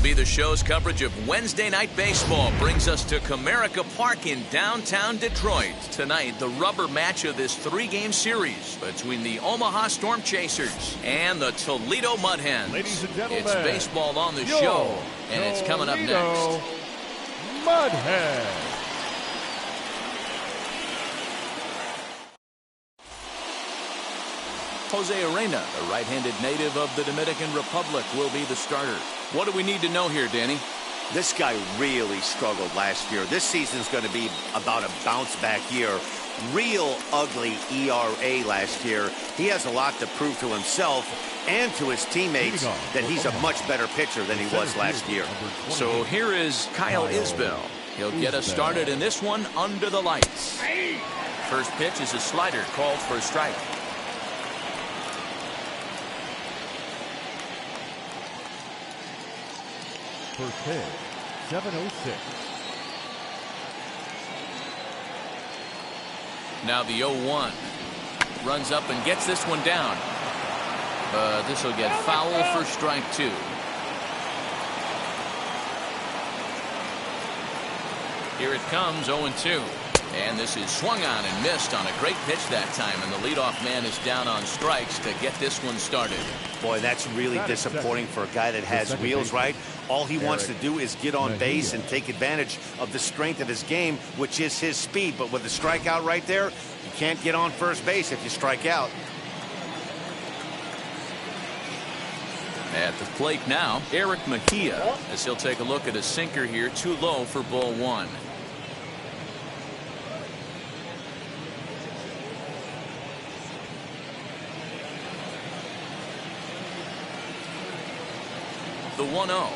MLB The Show's coverage of Wednesday Night Baseball brings us to Comerica Park in downtown Detroit. Tonight, the rubber match of this three-game series between the Omaha Storm Chasers and the Toledo Mud Hens. Ladies and gentlemen, it's baseball on the show, and it's coming up next. Mud Hens. Jose Arena, a right-handed native of the Dominican Republic, will be the starter. What do we need to know here, Danny? This guy really struggled last year. This season's going to be about a bounce-back year. Real ugly ERA last year. He has a lot to prove to himself and to his teammates that he's a much better pitcher than he was last year. So here is Kyle Isbell. He'll get us started in this one under the lights. First pitch is a slider called for a strike. First pitch, 7:06. Now the 0-1. Runs up and gets this one down. This will get foul for strike two. Here it comes, 0-2. And this is swung on and missed on a great pitch that time. And the leadoff man is down on strikes to get this one started. Boy, that's really disappointing for a guy that has wheels, right? All he wants to do is get on base and take advantage of the strength of his game, which is his speed. But with the strikeout right there, you can't get on first base if you strike out. At the plate now, Eric Mejia, as he'll take a look at a sinker here, too low for ball one. The 1-0.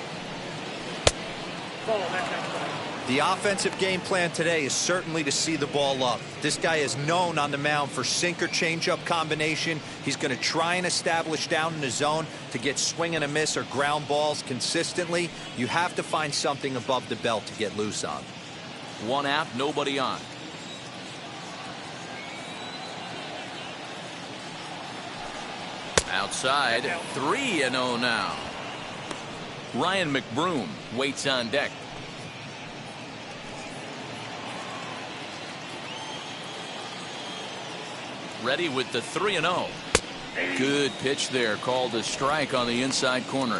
The offensive game plan today is certainly to see the ball up. This guy is known on the mound for sinker changeup combination. He's going to try and establish down in the zone to get swing and a miss or ground balls consistently. You have to find something above the belt to get loose on. One out, nobody on. Outside, 3-0 now. Ryan Mcbroom waits on deck. Ready with the 3-0. Good pitch there, called a strike on the inside corner.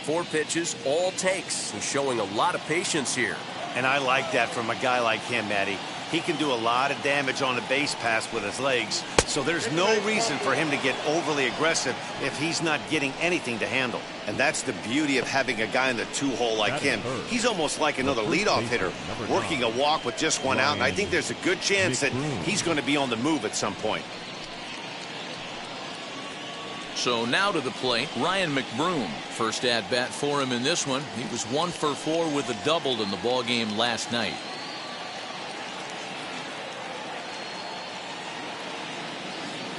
4 pitches, all takes. He's showing a lot of patience here. And I like that from a guy like him, Matty. He can do a lot of damage on the base pass with his legs, so there's no reason for him to get overly aggressive if he's not getting anything to handle. And that's the beauty of having a guy in the 2-hole like him. He's almost like another leadoff hitter, working a walk with just 1 out, and I think there's a good chance that he's going to be on the move at some point. So now to the plate, Ryan Mcbroom. First at bat for him in this one. He was 1 for 4 with a double in the ball game last night.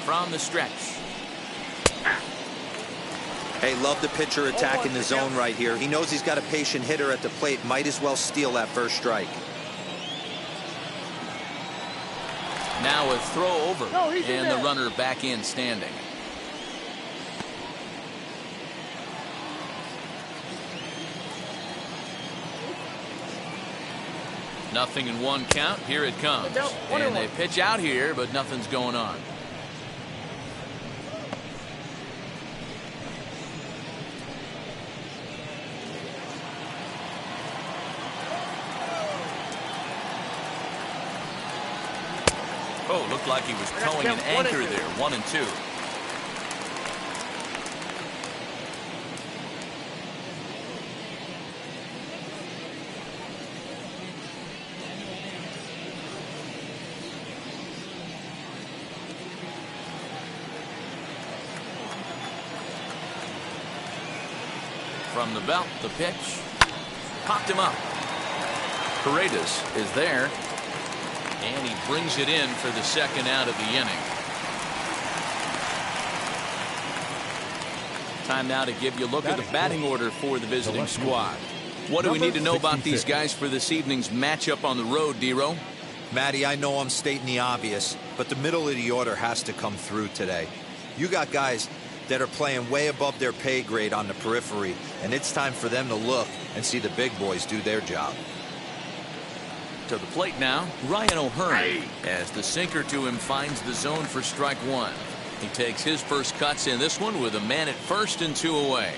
From the stretch. Hey, love the pitcher attacking the zone right here. He knows he's got a patient hitter at the plate. Might as well steal that first strike. Now a throw over, and the runner back in standing. Nothing in 1 count. Here it comes. And they pitch out here, but nothing's going on. Oh, looked like he was towing an anchor there. 1-2. From the belt, the pitch. Popped him up. Paredes is there. And he brings it in for the second out of the inning. Time now to give you a look at the batting order for the visiting squad. What do we need to know about these guys for this evening's matchup on the road, D-Row? Matty, I know I'm stating the obvious, but the middle of the order has to come through today. You got guys that are playing way above their pay grade on the periphery, and it's time for them to look and see the big boys do their job. To the plate now, Ryan O'Hearn, as the sinker to him finds the zone for strike one. He takes his first cuts in this one with a man at first and 2 away.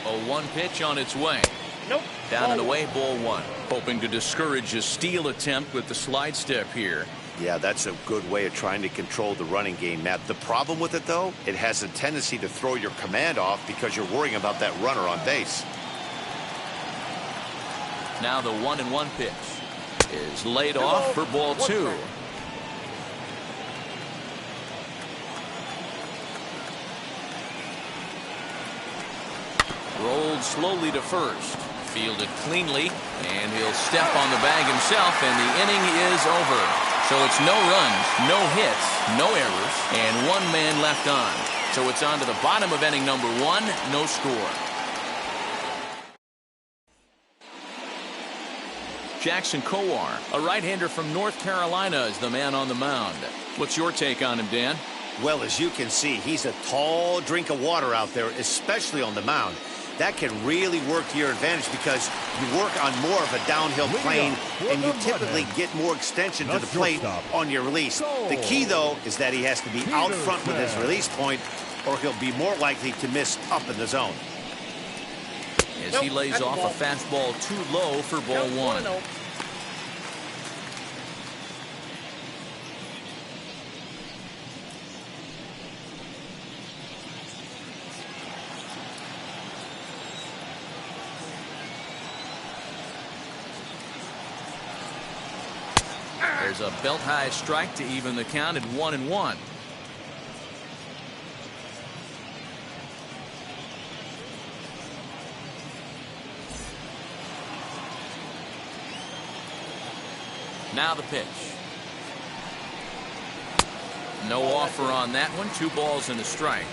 A 1 pitch on its way. Nope. Down and away, ball 1. Hoping to discourage a steal attempt with the slide step here. Yeah, that's a good way of trying to control the running game, Matt. The problem with it, though, it has a tendency to throw your command off because you're worrying about that runner on base. Now the 1-1 pitch is laid off for ball 2. Rolled slowly to first. Fielded cleanly, and he'll step on the bag himself, and the inning is over. So it's no runs, no hits, no errors, and 1 man left on. So it's on to the bottom of inning number 1, no score. Jackson Kowar, a right-hander from North Carolina, is the man on the mound. What's your take on him, Dan? Well, as you can see, he's a tall drink of water out there, especially on the mound. That can really work to your advantage because you work on more of a downhill plane and you typically get more extension to the plate on your release. The key, though, is that he has to be out front with his release point or he'll be more likely to miss up in the zone. As he lays off a fastball too low for ball 1. There's a belt-high strike to even the count at 1-1. Now the pitch. No offer on that one. 2 balls and a strike.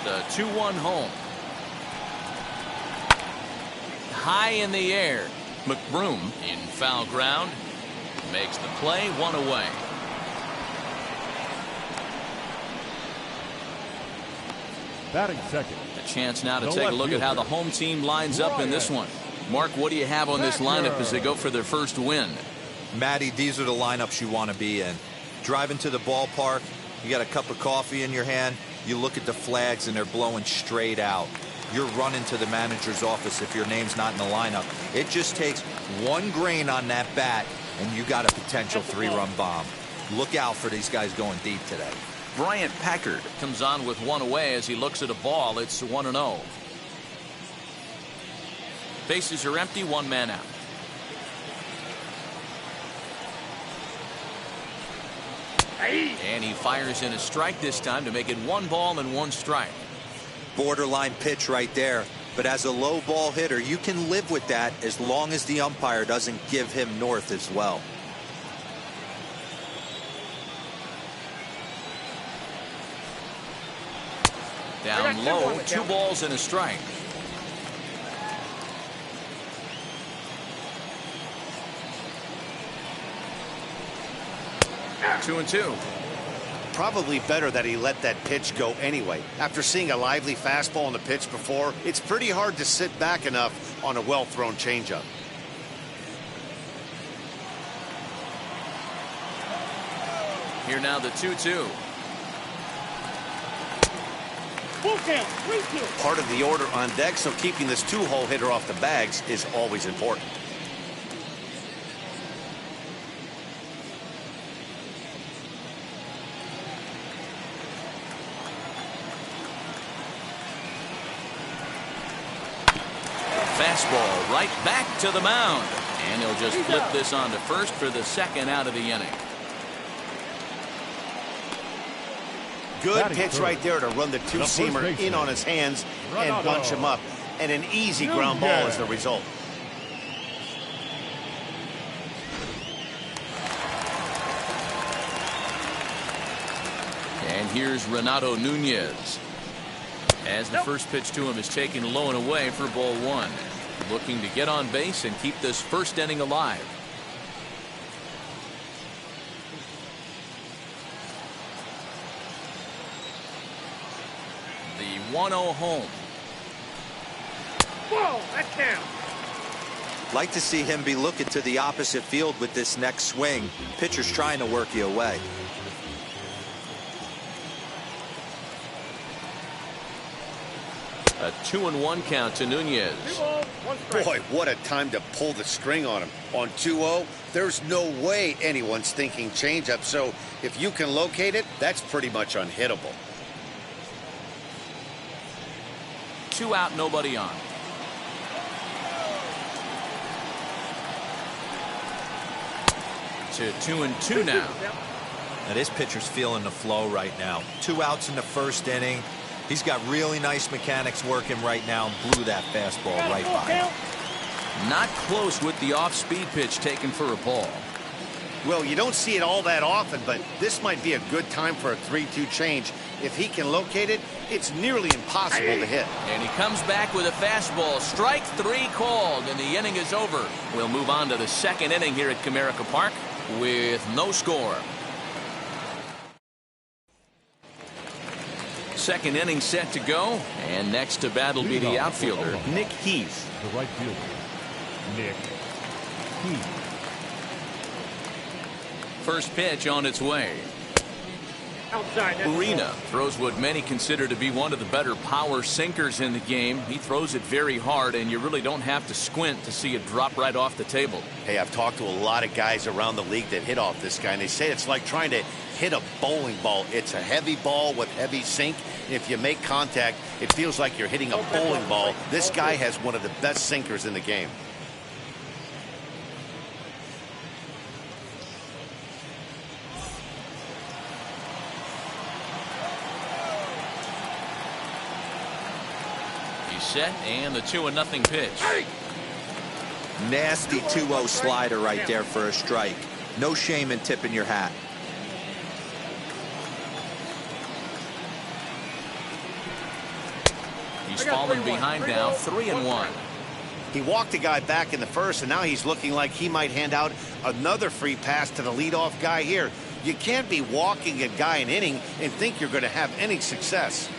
The 2-1 home. High in the air. Mcbroom in foul ground. Makes the play, 1 away. Batting second. A chance now to take a look at how the home team lines up in this one. Mark, what do you have on this lineup as they go for their first win? Matty, these are the lineups you want to be in. Driving to the ballpark, you got a cup of coffee in your hand, you look at the flags and they're blowing straight out. You're running to the manager's office if your name's not in the lineup. It just takes 1 grain on that bat and you got a potential 3-run bomb. Look out for these guys going deep today. Bryant Packard comes on with 1 away as he looks at a ball. It's 1-0. Bases are empty, 1 man out. And he fires in a strike this time to make it 1 ball and 1 strike. Borderline pitch right there. But as a low ball hitter, you can live with that as long as the umpire doesn't give him north as well. Down low, 2 balls and a strike. Two and 2. Probably better that he let that pitch go anyway. After seeing a lively fastball on the pitch before, it's pretty hard to sit back enough on a well-thrown changeup. Here now the 2-2. Part of the order on deck, so keeping this 2-hole hitter off the bags is always important. Fastball right back to the mound. And he'll just flip this on to first for the 2nd out of the inning. Good pitch right there to run the 2-seamer in on his hands and bunch him up. And an easy ground ball as the result. And here's Renato Nunez. As the first pitch to him is taken low and away for ball one. Looking to get on base and keep this first inning alive. The 1-0 home. Whoa, that counts. Like to see him be looking to the opposite field with this next swing. Pitcher's trying to work you away. A 2-1 count to Nunez. Boy, what a time to pull the string on him. On 2-0, there's no way anyone's thinking changeup. So if you can locate it, that's pretty much unhittable. 2 out, nobody on. To 2-2 now. Now this pitcher's feeling the flow right now. 2 outs in the first inning. He's got really nice mechanics working right now and blew that fastball right by him. Not close with the off-speed pitch taken for a ball. Well, you don't see it all that often, but this might be a good time for a 3-2 change. If he can locate it, it's nearly impossible to hit. And he comes back with a fastball. Strike 3 called, and the inning is over. We'll move on to the second inning here at Comerica Park with no score. Second inning set to go, and next to bat will be the outfielder, Nick Heath. The right fielder, Nick Heath. First pitch on its way. Outside. Urena throws what many consider to be one of the better power sinkers in the game. He throws it very hard, and you really don't have to squint to see it drop right off the table. Hey, I've talked to a lot of guys around the league that hit off this guy, and they say it's like trying to hit a bowling ball. It's a heavy ball with heavy sink. If you make contact, it feels like you're hitting a bowling ball. This guy has one of the best sinkers in the game. Set and the 2-0 pitch. Nasty 2-0 slider right there for a strike. No shame in tipping your hat. He's fallen behind now, 3-1. He walked a guy back in the first, and now he's looking like he might hand out another free pass to the leadoff guy here. You can't be walking a guy an inning and think you're going to have any success.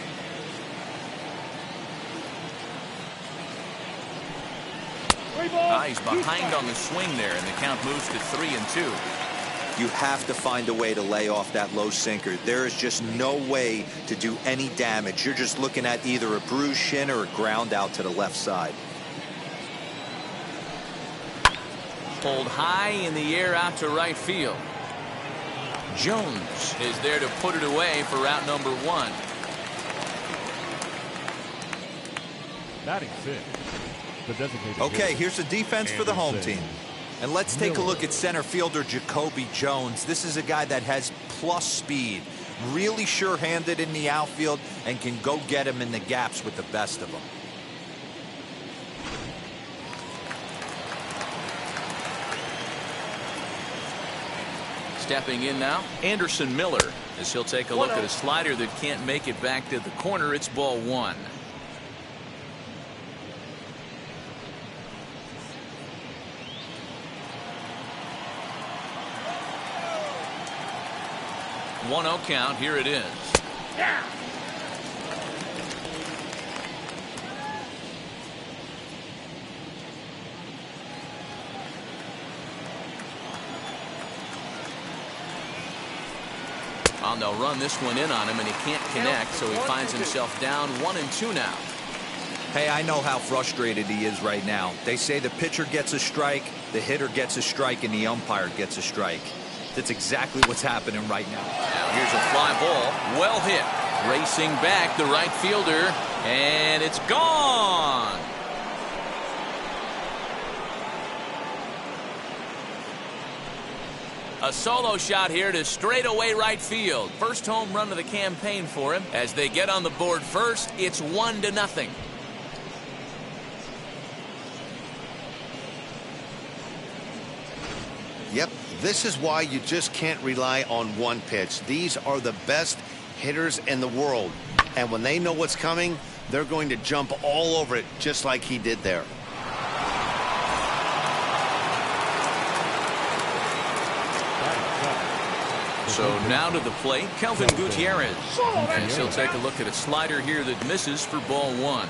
He's behind on the swing there, and the count moves to 3-2. You have to find a way to lay off that low sinker. There is just no way to do any damage. You're just looking at either a bruised shin or a ground out to the left side. Pulled high in the air out to right field. Jones is there to put it away for out number 1. Batting 6. Okay, here's the defense for the home team. And let's take a look at center fielder Jacoby Jones. This is a guy that has plus speed, really sure-handed in the outfield, and can go get him in the gaps with the best of them. Stepping in now, Anderson Miller, as he'll take a look at a slider that can't make it back to the corner. It's ball 1. One 1-0 count. Here it is. Yeah. And they'll run this one in on him, and he can't connect, so he finds himself down 1-2 now. Hey, I know how frustrated he is right now. They say the pitcher gets a strike, the hitter gets a strike, and the umpire gets a strike. That's exactly what's happening right now. Now here's a fly ball, well hit. Racing back the right fielder, and it's gone. A solo shot here to straightaway right field. First home run of the campaign for him. As they get on the board first, it's 1-0. Yep, this is why you just can't rely on one pitch. These are the best hitters in the world. And when they know what's coming, they're going to jump all over it just like he did there. So now to the plate, Kelvin Gutierrez. And he'll take a look at a slider here that misses for ball one.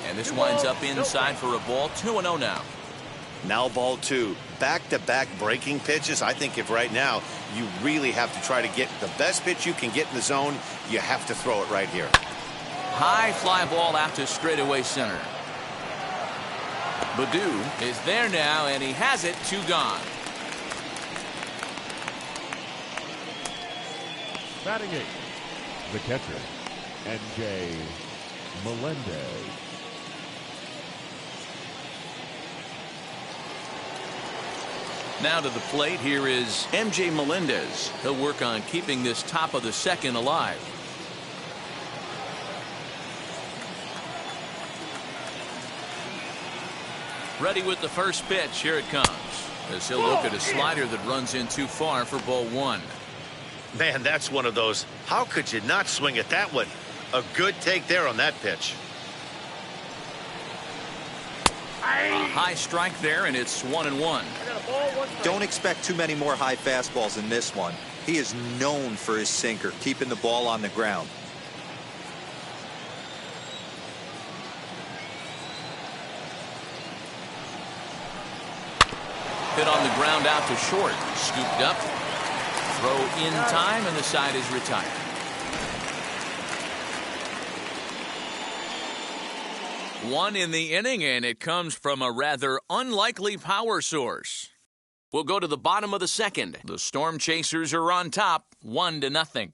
And this winds up inside for a ball. 2-0 now. Now ball two. Back-to-back breaking pitches. I think if right now you really have to try to get the best pitch you can get in the zone, you have to throw it right here. High fly ball out to straightaway center. Baddoo is there now, and he has it. 2 gone. Batting 8, the catcher, MJ Melendez. Now to the plate, here is MJ Melendez. He'll work on keeping this top of the second alive. Ready with the first pitch. Here it comes. As he'll look at a slider that runs in too far for ball one. Man, that's one of those. How could you not swing at that one? A good take there on that pitch. A high strike there, and it's 1-1. Don't expect too many more high fastballs in this one. He is known for his sinker, keeping the ball on the ground. Hit on the ground out to short. Scooped up. Throw in time, and the side is retired. One in the inning, and it comes from a rather unlikely power source. We'll go to the bottom of the second. The Storm Chasers are on top, 1-0.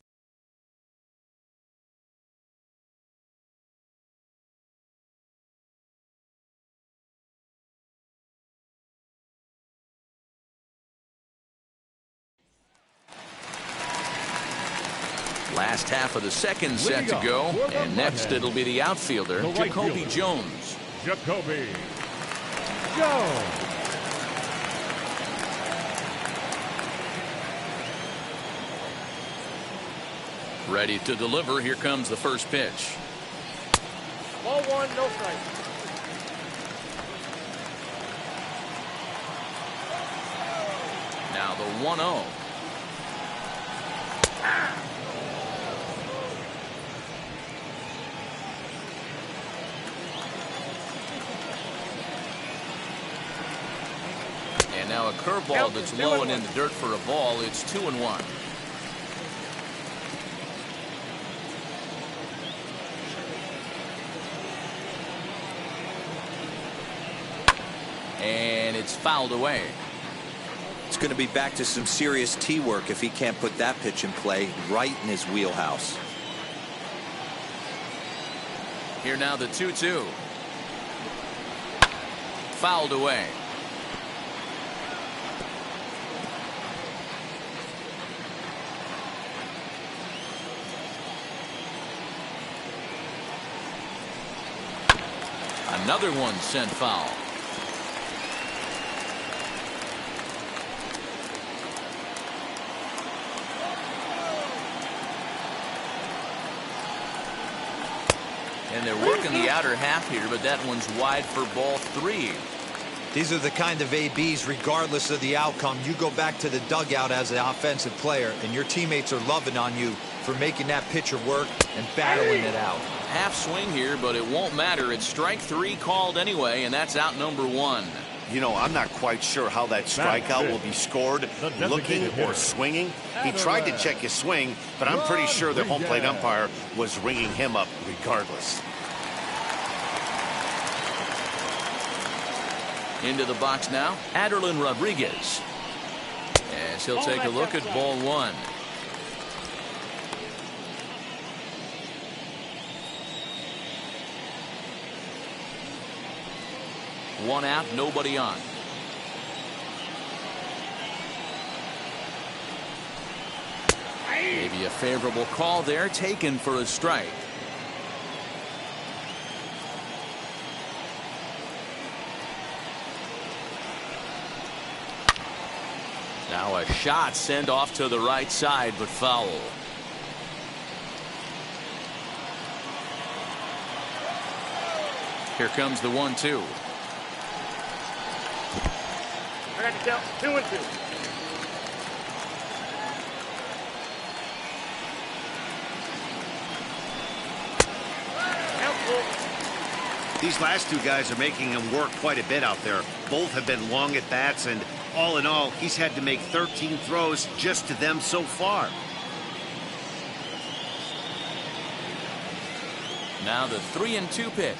Last half of the second set to go, and next it'll be the outfielder, Jacoby Jones. Jacoby Jones. Ready to deliver. Here comes the first pitch. Ball one, no strike. Now the 1-0. And now a curveball that's low and in the dirt for a ball. It's 2-1. And it's fouled away. It's going to be back to some serious tee work if he can't put that pitch in play right in his wheelhouse. Here now the 2-2. Fouled away. Another one sent foul. And they're working the outer half here, but that one's wide for ball 3. These are the kind of ABs, regardless of the outcome, you go back to the dugout as an offensive player, and your teammates are loving on you for making that pitcher work and battling it out. Half swing here, but it won't matter. It's strike 3 called anyway, and that's out number 1. You know, I'm not quite sure how that strikeout will be scored, looking or swinging. He tried to check his swing, but I'm pretty sure the home plate umpire was ringing him up regardless. Into the box now, Aderlin Rodriguez. As he'll take a look at ball 1. One out, nobody on. Maybe a favorable call there, taken for a strike. Now a shot sent off to the right side, but foul. Here comes the 1-2. I got to count 2 and 2. These last two guys are making him work quite a bit out there. Both have been long at bats, and all in all, he's had to make 13 throws just to them so far. Now the 3-2 pitch.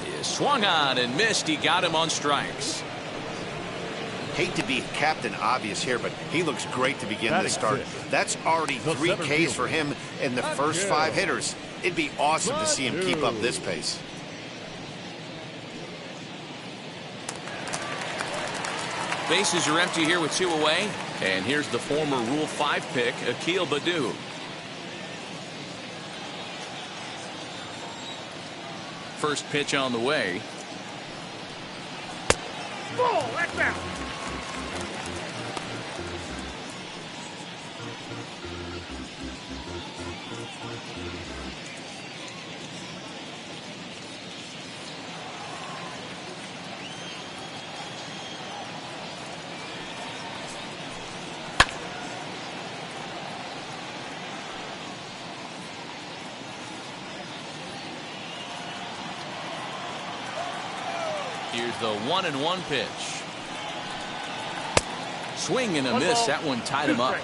He is swung on and missed. He got him on strikes. Hate to be Captain Obvious here, but he looks great to begin this start. That's already 3 Ks for him in the first 5 hitters. It'd be awesome to see him keep up this pace. Bases are empty here with 2 away. And here's the former Rule 5 pick, Akil Baddoo. First pitch on the way. Ball, that's out. Here's the 1-1 pitch. Swing and a miss. That one tied him up.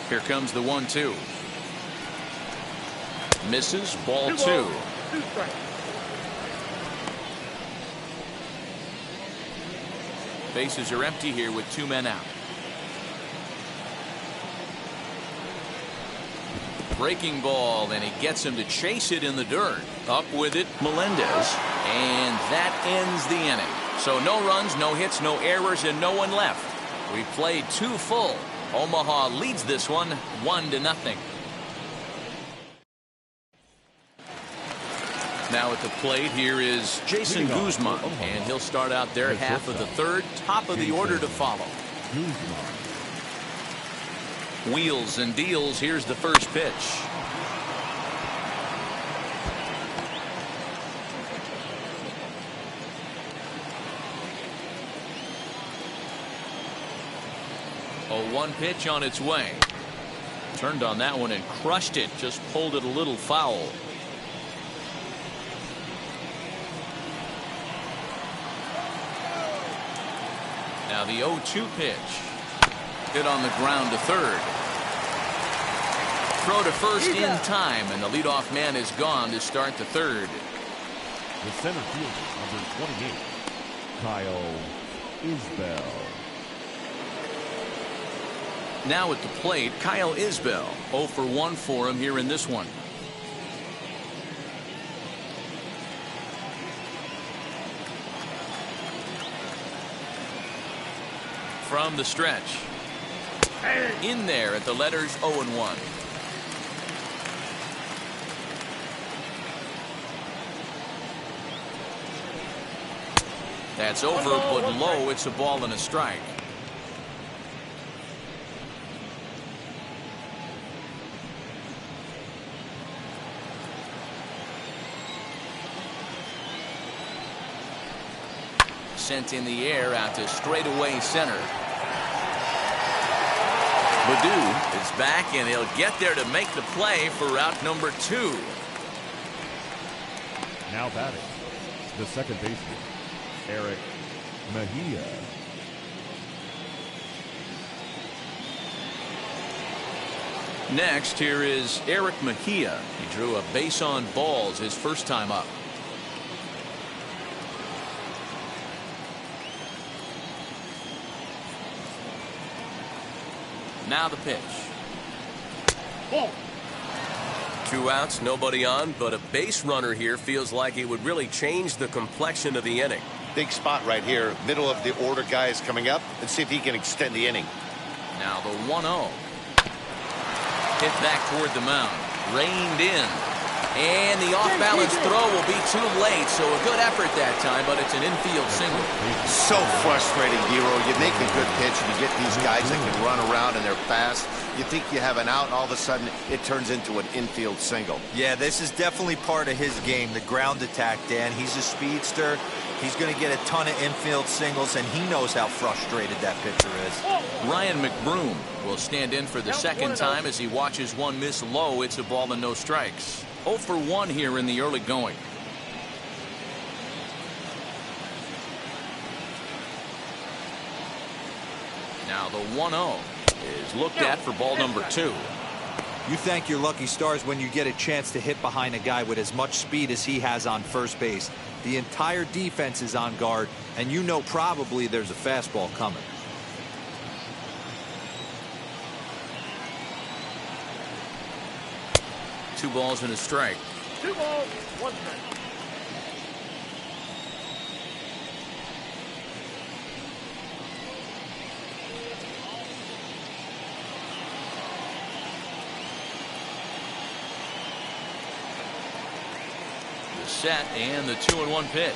Here comes the 1-2. Misses. Ball 2. 2 strikes. Bases are empty here with 2 men out. Breaking ball, and he gets him to chase it in the dirt. Up with it, Melendez. And that ends the inning. So no runs, no hits, no errors, and no one left. We played 2 full. Omaha leads this one 1-0. Now at the plate, here is Jason Guzman, and he'll start out their half of the 3rd, top of the order to follow. Wheels and deals. Here's the first pitch. A 1 pitch on its way. Turned on that one and crushed it. Just pulled it a little foul. Now the 0-2 pitch. Hit on the ground to 3rd. Throw to first in time, and the leadoff man is gone to start the 3rd. The center fielder, number 28, Kyle Isbell. Now at the plate, Kyle Isbell. 0 for 1 for him here in this one. From the stretch. In there at the letters 0-1. That's over, but low. It's a ball and a strike. Sent in the air out to straightaway center. Baddoo is back, and he'll get there to make the play for route number 2. Now batting, the second baseman, Mejia. Next, here is Eric Mejia. He drew a base on balls his first time up. Now the pitch. Ball. 2 outs, nobody on, but a base runner here feels like it would really change the complexion of the inning. Big spot right here. Middle of the order guy is coming up. Let's see if he can extend the inning. Now the 1-0. Hit back toward the mound. Reined in. And the off-balance throw will be too late, so a good effort that time, but it's an infield single. So frustrating, Hero. You make a good pitch, and you get these guys that can run around and they're fast. You think you have an out, and all of a sudden it turns into an infield single. Yeah, this is definitely part of his game, the ground attack, Dan. He's a speedster. He's going to get a ton of infield singles, and he knows how frustrated that pitcher is. Ryan Mcbroom will stand in for the second time as he watches one miss low. It's a ball and no strikes. 0 for 1 here in the early going. Now the 1-0 is looked at for ball number 2. You thank your lucky stars when you get a chance to hit behind a guy with as much speed as he has on first base. The entire defense is on guard, and you know probably there's a fastball coming. Two balls and a strike. 2 balls, 1 strike. The set and the 2-1 pitch.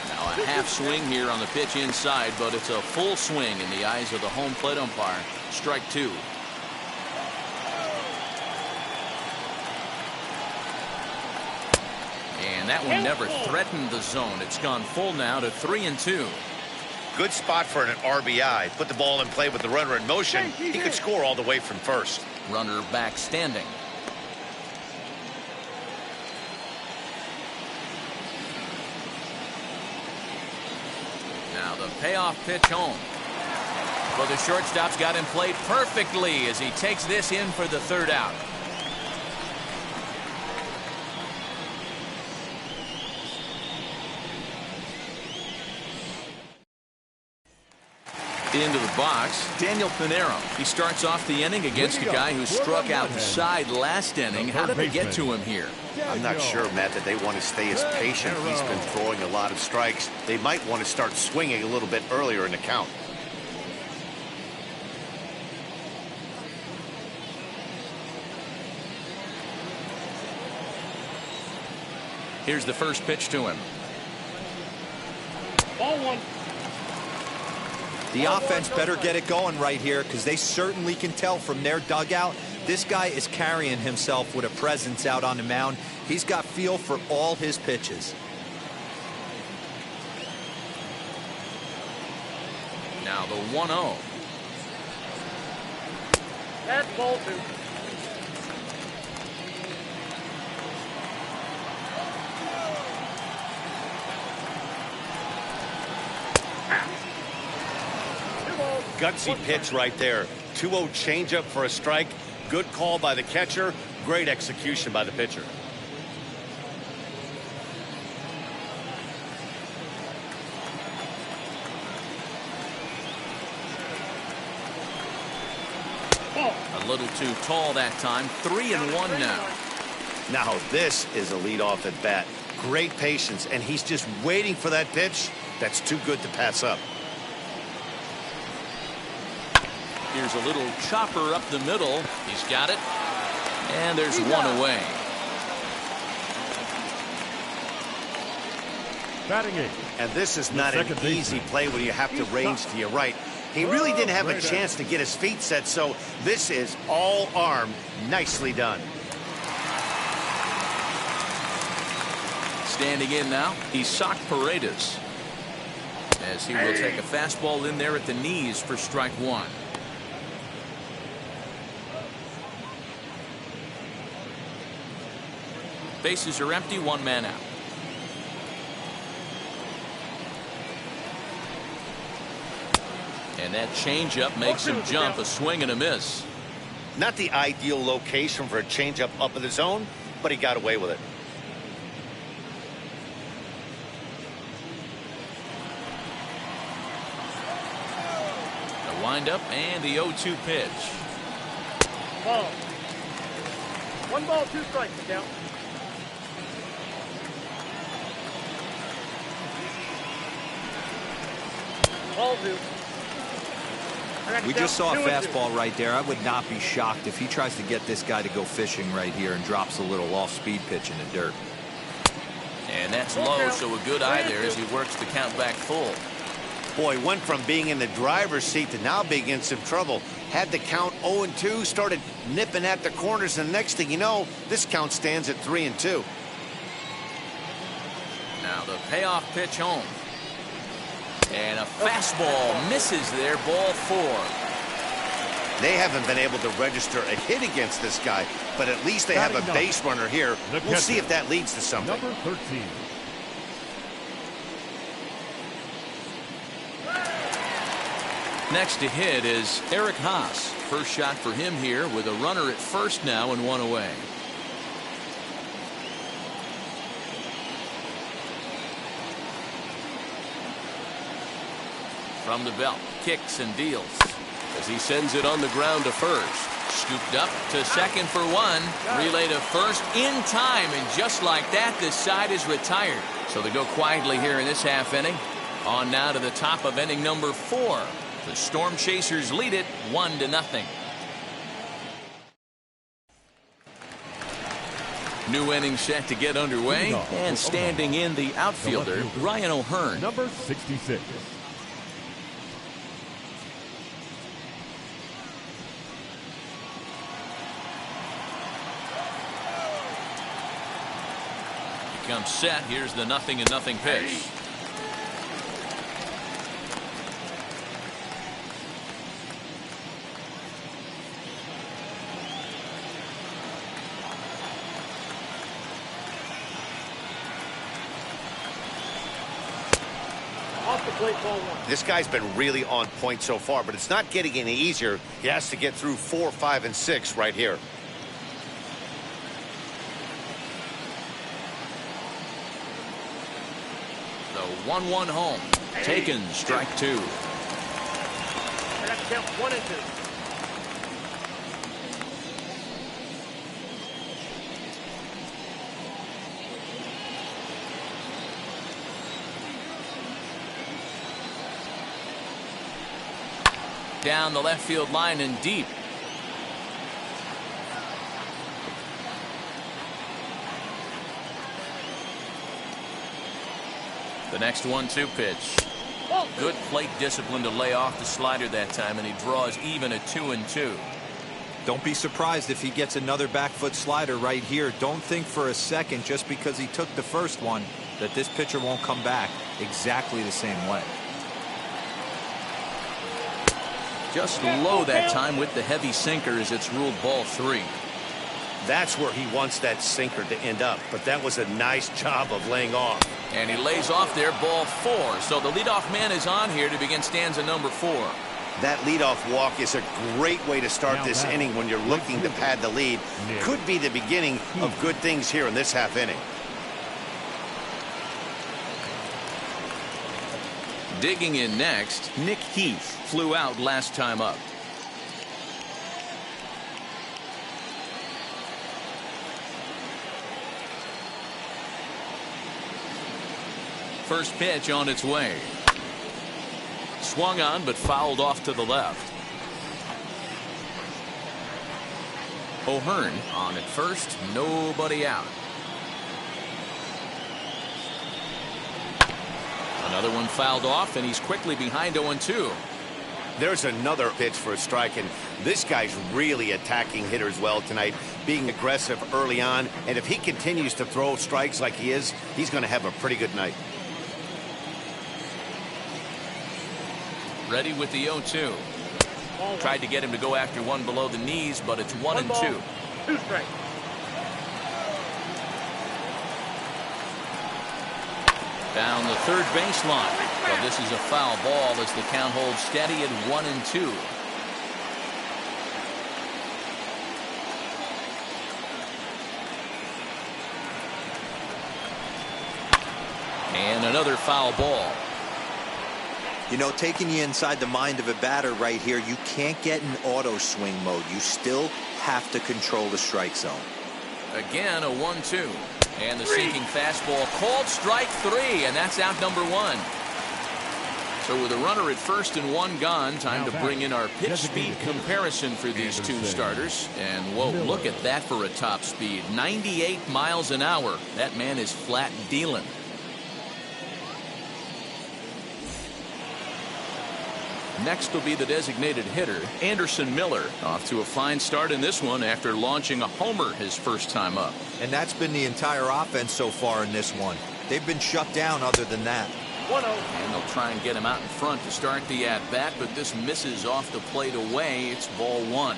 Now a half swing here on the pitch inside, but it's a full swing in the eyes of the home plate umpire. Strike 2. And that one never threatened the zone. It's gone full now to 3-2. Good spot for an RBI. Put the ball in play with the runner in motion. He could score all the way from first. Runner back standing. Now the payoff pitch home. Well, the shortstop's got him played perfectly as he takes this in for the third out. Into the box, Daniel Pinero. He starts off the inning against a guy who struck outside last inning. How did they get to him here? I'm not sure, Matt, that they want to stay as patient. He's been throwing a lot of strikes. They might want to start swinging a little bit earlier in the count. Here's the first pitch to him. Ball 1. The offense better get it going right here, because they certainly can tell from their dugout this guy is carrying himself with a presence out on the mound. He's got feel for all his pitches. Now the 1-0. That's ball 2. Gutsy pitch right there. 2-0 changeup for a strike. Good call by the catcher. Great execution by the pitcher. A little too tall that time. 3-1 now. Now this is a leadoff at bat. Great patience, and he's just waiting for that pitch. That's too good to pass up. Here's a little chopper up the middle. He's got it. And there's one away. Batting 8. And this is not an easy play when you have to range to your right. He really didn't have a chance to get his feet set, so this is all arm. Nicely done. Standing in now, Isaac Paredes. As he will take a fastball in there at the knees for strike 1. Bases are empty, 1 man out. And that changeup makes him jump, a swing and a miss. Not the ideal location for a changeup up in the zone, but he got away with it. The windup and the 0-2 pitch. Ball. 1 ball, 2 strikes to count. Ball 2. We just saw a fastball right there. I would not be shocked if he tries to get this guy to go fishing right here and drops a little off-speed pitch in the dirt. And that's low, so a good eye there as he works the count back full. Boy, went from being in the driver's seat to now being in some trouble. Had the count 0-2, started nipping at the corners, and the next thing you know, this count stands at 3-2. Now the payoff pitch home. And a fastball misses there, ball 4. They haven't been able to register a hit against this guy, but at least they have a base runner here. We'll see if that leads to something. Number 13. Next to hit is Eric Haas. First shot for him here with a runner at first now and 1 away. From the belt, kicks and deals as he sends it on the ground to first. Scooped up to second for 1. Relay to first in time, and just like that, this side is retired. So they go quietly here in this half inning. On now to the top of inning number 4. The Storm Chasers lead it 1-0. New inning set to get underway, and standing in the outfielder, Ryan O'Hearn. Number 66. Comes set. Here's the 0-0 pitch. Off the plate, ball 1. This guy's been really on point so far, but it's not getting any easier. He has to get through 4, 5, and 6 right here. The 1-1 home. Taken, strike 2. That's count 1 and 2. Down the left field line and deep. The next 1-2 pitch. Good plate discipline to lay off the slider that time, and he draws even at 2-2. Don't be surprised if he gets another back foot slider right here. Don't think for a second, just because he took the first one, that this pitcher won't come back exactly the same way. Just low that time with the heavy sinker as it's ruled ball 3. That's where he wants that sinker to end up, but that was a nice job of laying off. And he lays off there, ball 4. So the leadoff man is on here to begin stanza number 4. That leadoff walk is a great way to start this inning when you're looking to pad the lead. Could be the beginning of good things here in this half inning. Digging in next, Nick Heath flew out last time up. First pitch on its way. Swung on but fouled off to the left. O'Hearn on at first, nobody out. Another one fouled off, and he's quickly behind 0-2. There's another pitch for a strike, and this guy's really attacking hitters well tonight, being aggressive early on, and if he continues to throw strikes like he is, he's going to have a pretty good night. Ready with the 0-2. Tried to get him to go after one below the knees, but it's 1-2. 2 strikes. Down the third baseline. Well, this is a foul ball as the count holds steady at 1-2. And another foul ball. You know, taking you inside the mind of a batter right here, you can't get in auto swing mode. You still have to control the strike zone. Again, a 1-2. And the sinking fastball called strike 3, and that's out number 1. So with a runner at first and one gone, time to bring in our pitch speed comparison for these two starters. And whoa, look at that for a top speed. 98 miles an hour. That man is flat dealing. Next will be the designated hitter, Anderson Miller, off to a fine start in this one after launching a homer his first time up. And that's been the entire offense so far in this one. They've been shut down other than that. 1-0. And they'll try and get him out in front to start the at-bat, but this misses off the plate away. It's ball one.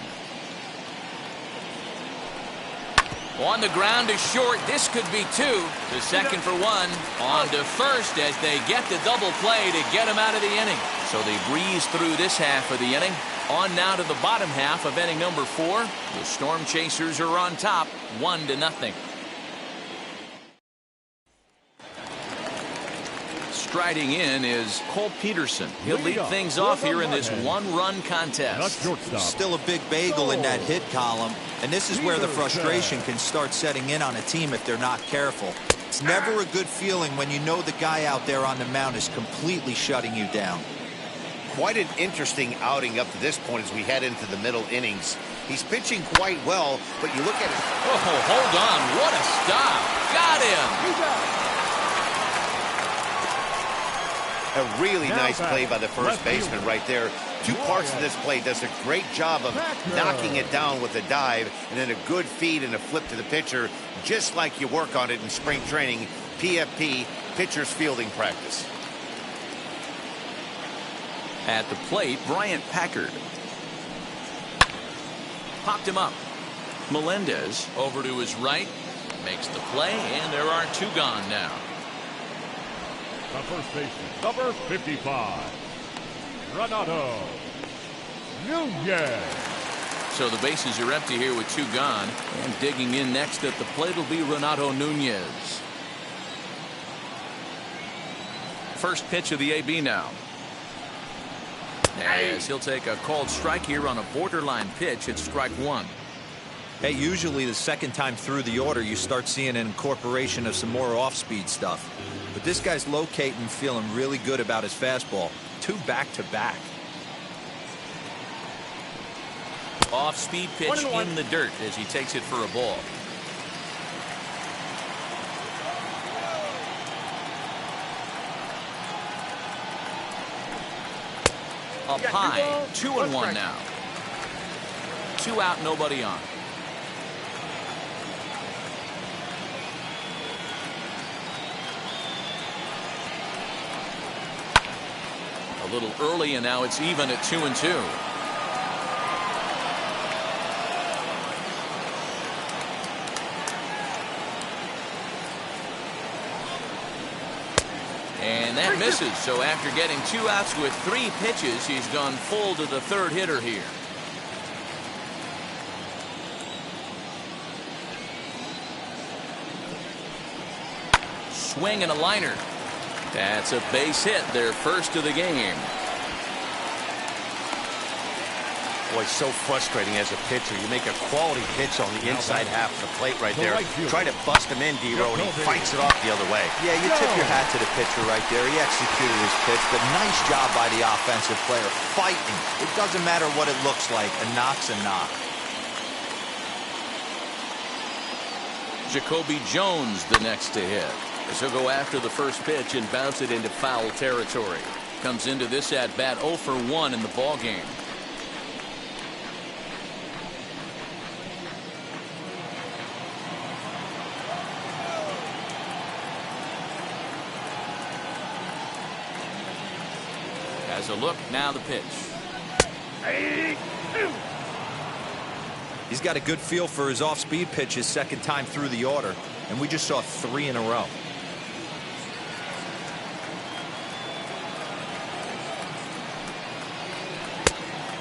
On the ground to short. This could be two. To second for one. On to first as they get the double play to get him out of the inning. So they breeze through this half of the inning. On now to the bottom half of inning number 4. The Storm Chasers are on top, 1-0. Striding in is Cole Peterson. He'll lead things off here in this one-run contest. Still a big bagel in that hit column, and this is where the frustration can start setting in on a team if they're not careful. It's never a good feeling when you know the guy out there on the mound is completely shutting you down. Quite an interesting outing up to this point as we head into the middle innings. He's pitching quite well, but you look at it. Oh, hold on. What a stop. Got him. A really nice play by the first baseman right there. Two parts of this play. Does a great job of knocking it down with a dive and then a good feed and a flip to the pitcher, just like you work on it in spring training, PFP, pitcher's fielding practice. At the plate, Bryant Packard. Popped him up. Melendez over to his right. Makes the play, and there are two gone now. The first baseman, number 55, Renato Nunez. So the bases are empty here with two gone. And digging in next at the plate will be Renato Nunez. First pitch of the AB now. As he'll take a called strike here on a borderline pitch at strike one. Hey, usually the second time through the order you start seeing an incorporation of some more off-speed stuff. But this guy's locating, feeling really good about his fastball. Two back-to-back. Off-speed pitch in the dirt as he takes it for a ball. Up high, 2-1 now. 2 out, nobody on. A little early, and now it's even at 2-2. And that misses. So after getting 2 outs with 3 pitches, he's gone full to the third hitter here. Swing and a liner. That's a base hit, their first of the game. Boy, so frustrating as a pitcher. You make a quality pitch on the inside half of the plate right there. Try to bust him in, D-Row, and he fights it off the other way. Yeah, you tip your hat to the pitcher right there. He executed his pitch, but nice job by the offensive player fighting. It doesn't matter what it looks like. A knock's a knock. Jacoby Jones the next to hit. As he'll go after the first pitch and bounce it into foul territory. Comes into this at bat 0 for 1 in the ball game. Has a look, now the pitch. He's got a good feel for his off-speed pitches second time through the order, and we just saw 3 in a row.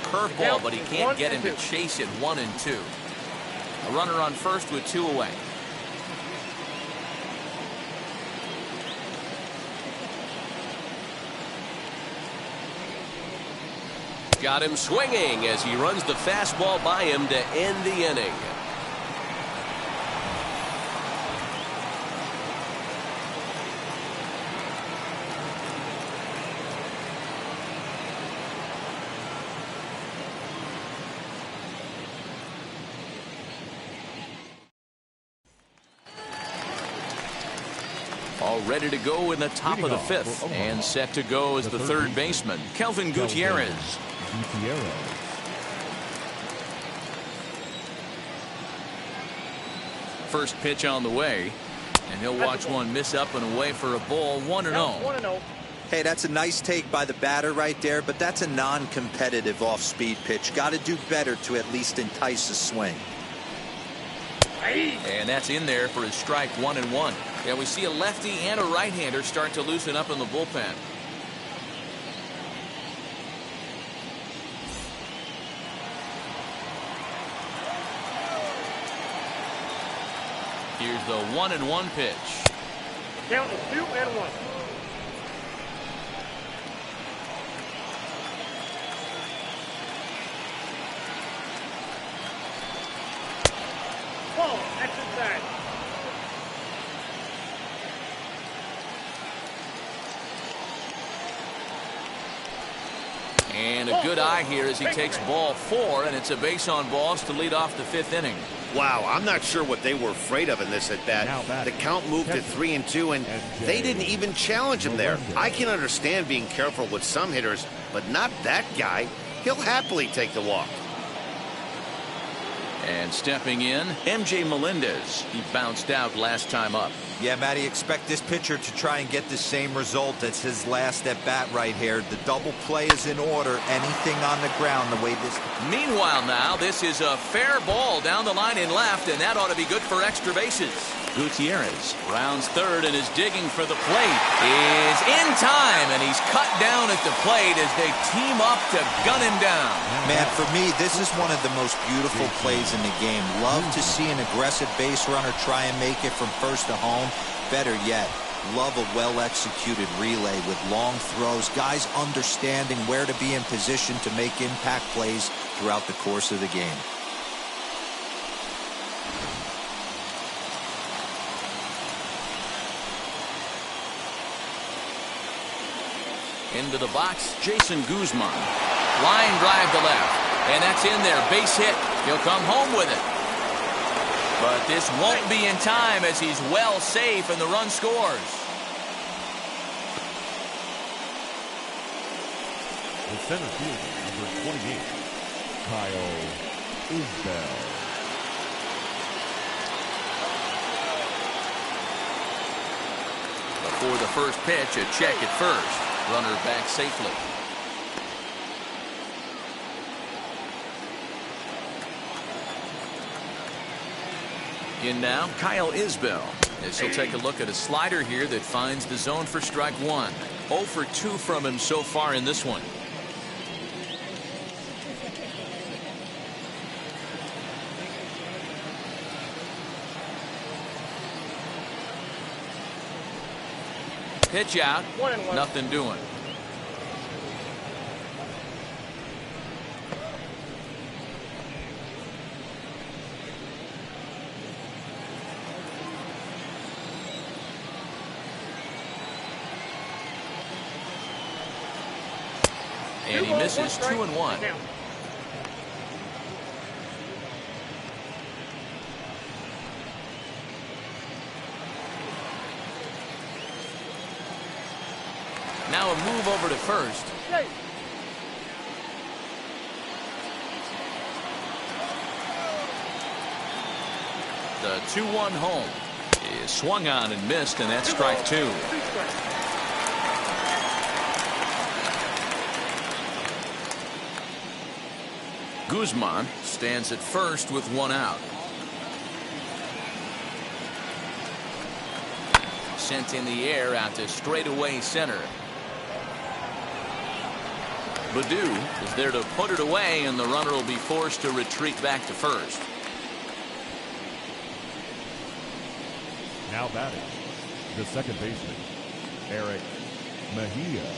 Curveball, but he can't get him to chase it 1-2. A runner on first with 2 away. Got him swinging as he runs the fastball by him to end the inning. All ready to go in the top Leading of the off fifth. for Omaha, And set to go as the third baseman, Kelvin Gutierrez. Gutierrez. First pitch on the way. And he'll watch one miss up and away for a ball. 1-0. 1-0. Hey, that's a nice take by the batter right there, but that's a non-competitive off-speed pitch. Got to do better to at least entice a swing. And that's in there for his strike. 1-1. Yeah, we see a lefty and a right-hander start to loosen up in the bullpen. Here's the 1-1 pitch. Count is 2-1. Ball, exit side. And a good eye here as he takes ball 4, and it's a base on balls to lead off the 5th inning. Wow, I'm not sure what they were afraid of in this at bat. The count moved to 3-2, and they didn't even challenge him there. I can understand being careful with some hitters, but not that guy. He'll happily take the walk. And stepping in, MJ Melendez. He bounced out last time up. Yeah, Matty, expect this pitcher to try and get the same result as his last at bat right here. The double play is in order. Anything on the ground the way this. Meanwhile now, this is a fair ball down the line in left, and that ought to be good for extra bases. Gutierrez rounds third and is digging for the plate. Is in time, and he's cut down at the plate as they team up to gun him down. Man, for me, this is one of the most beautiful plays in the game. Love to see an aggressive base runner try and make it from first to home. Better yet, love a well-executed relay with long throws, guys understanding where to be in position to make impact plays throughout the course of the game. Into the box, Jason Guzman. Line drive to left. And that's in there. Base hit. He'll come home with it. But this won't be in time as he's well safe and the run scores. The center fielder, number 28, Kyle Isbell. Before the first pitch, a check at first. Runner back safely. In now, Kyle Isbell. As he'll take a look at a slider here that finds the zone for strike 1. 0 for 2 from him so far in this one. Pitch out. 1-1. Nothing doing. And he misses 2-1. Now a move over to first. The 2-1 home is swung on and missed, and that's strike 2. Guzman stands at first with 1 out. Sent in the air out to straightaway center. Baду is there to put it away, and the runner will be forced to retreat back to first. Now batting, the second baseman, Mejia.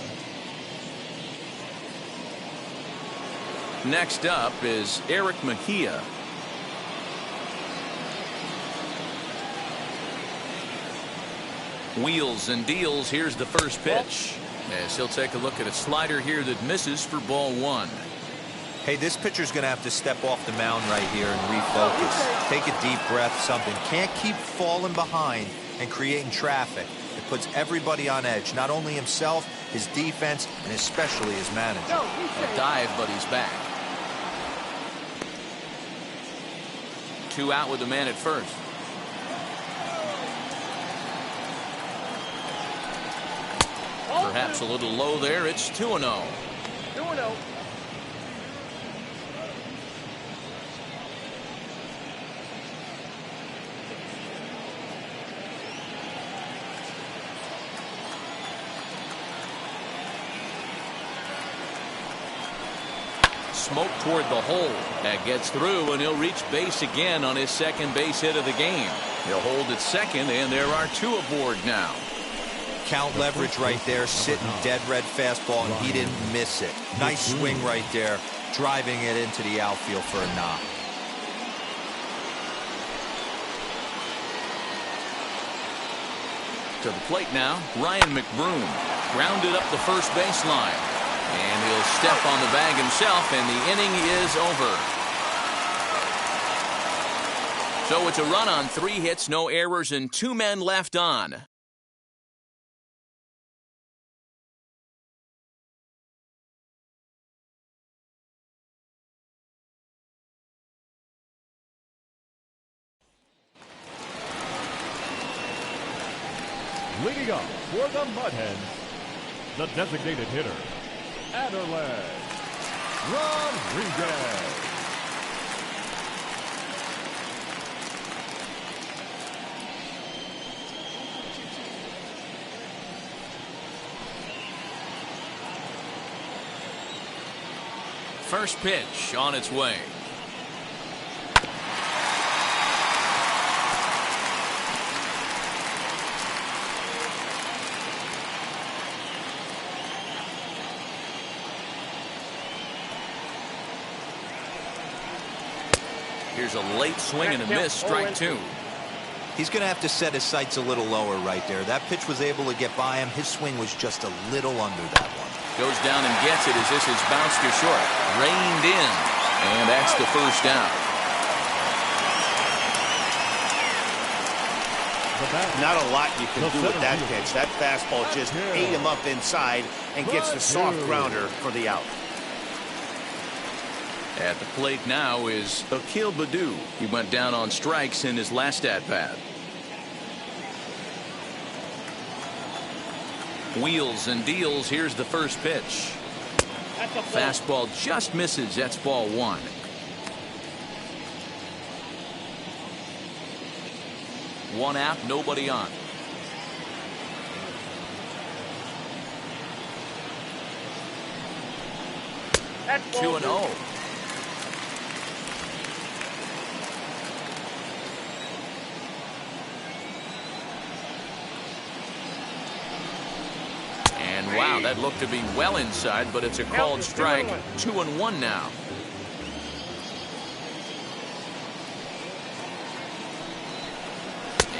Next up is Eric Mejia. Wheels and deals. Here's the first pitch. As he'll take a look at a slider here that misses for ball 1. Hey, this pitcher's going to have to step off the mound right here and refocus. Take a deep breath, something. Can't keep falling behind and creating traffic. The puts everybody on edge, not only himself, his defense, and especially his manager. A dive, but he's back. 2 out with the man at first. Perhaps a little low there. It's 2-0. 2-0. Smoke toward the hole. That gets through, and he'll reach base again on his second base hit of the game. He'll hold at second, and there are 2 aboard now. Count leverage right there, sitting dead red fastball, and he didn't miss it. Nice swing right there, driving it into the outfield for a knock. To the plate now, Ryan Mcbroom. Grounded up the first baseline. And he'll step on the bag himself, and the inning is over. So it's a run on 3 hits, no errors, and 2 men left on. Leading up for the Mud Hens, the designated hitter, Adelaide Rodriguez. First pitch on its way. Here's a late swing and a miss, strike 2. He's going to have to set his sights a little lower right there. That pitch was able to get by him. His swing was just a little under that one. Goes down and gets it as this is bounced to short. Reined in. And that's the first out. Not a lot you can do with that pitch. That fastball just ate him up inside and gets the soft grounder for the out. At the plate now is Akil Baddoo. He went down on strikes in his last at-bat. Wheels and deals. Here's the first pitch. Fastball just misses. That's ball 1. One out, nobody on. That's 2-0. Wow, that looked to be well inside, but it's a called strike. 2-1 now.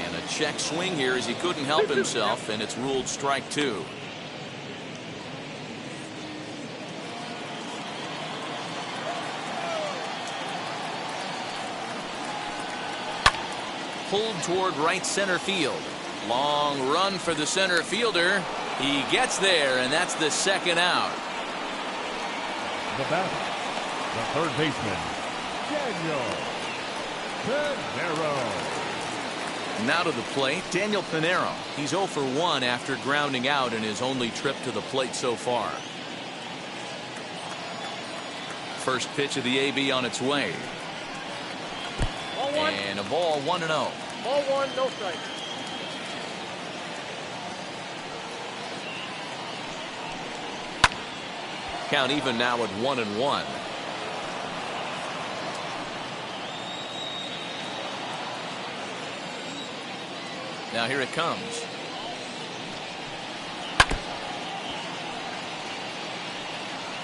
And a check swing here as he couldn't help himself, and it's ruled strike 2. Pulled toward right center field. Long run for the center fielder. He gets there, and that's the second out. The batter, the third baseman, Daniel Pinero. Now to the plate, Daniel Pinero. He's 0 for 1 after grounding out in his only trip to the plate so far. First pitch of the AB on its way. Ball 1. And a ball 1-0. Ball 1, no strike. Count even now at 1-1. Now here it comes.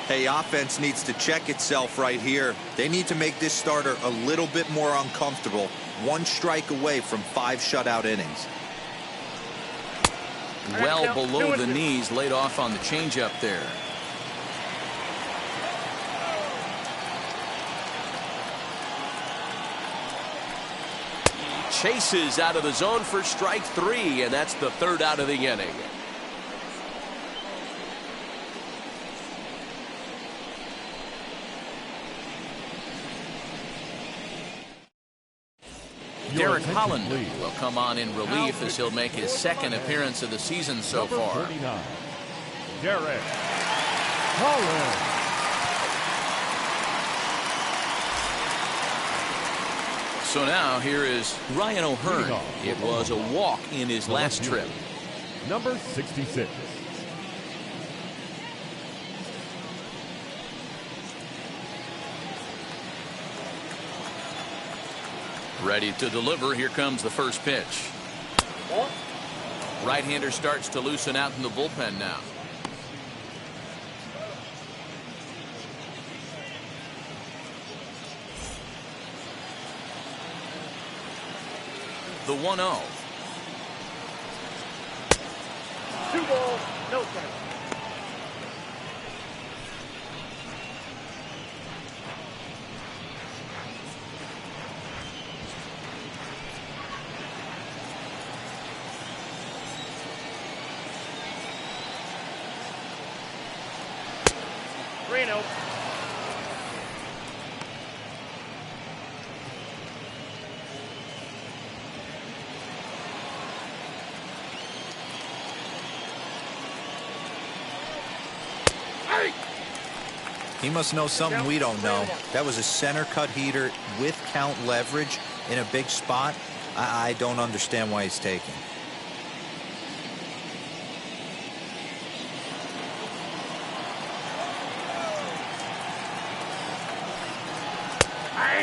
Hey, offense needs to check itself right here. They need to make this starter a little bit more uncomfortable. 1 strike away from 5 shutout innings. Well below the knees, laid off on the changeup there. chases out of the zone for strike 3, and that's the 3rd out of the inning. Derek Holland will come on in relief as he'll make his 2nd appearance of the season so far. 39, Derek Holland. So now here is Ryan O'Hearn. It was a walk in his last trip. Number 66. Ready to deliver. Here comes the first pitch. Right-hander starts to loosen out in the bullpen now. The 1-0. 2 balls, no strikes. Reno. He must know something we don't know. That was a center cut heater with count leverage in a big spot. I don't understand why he's taking.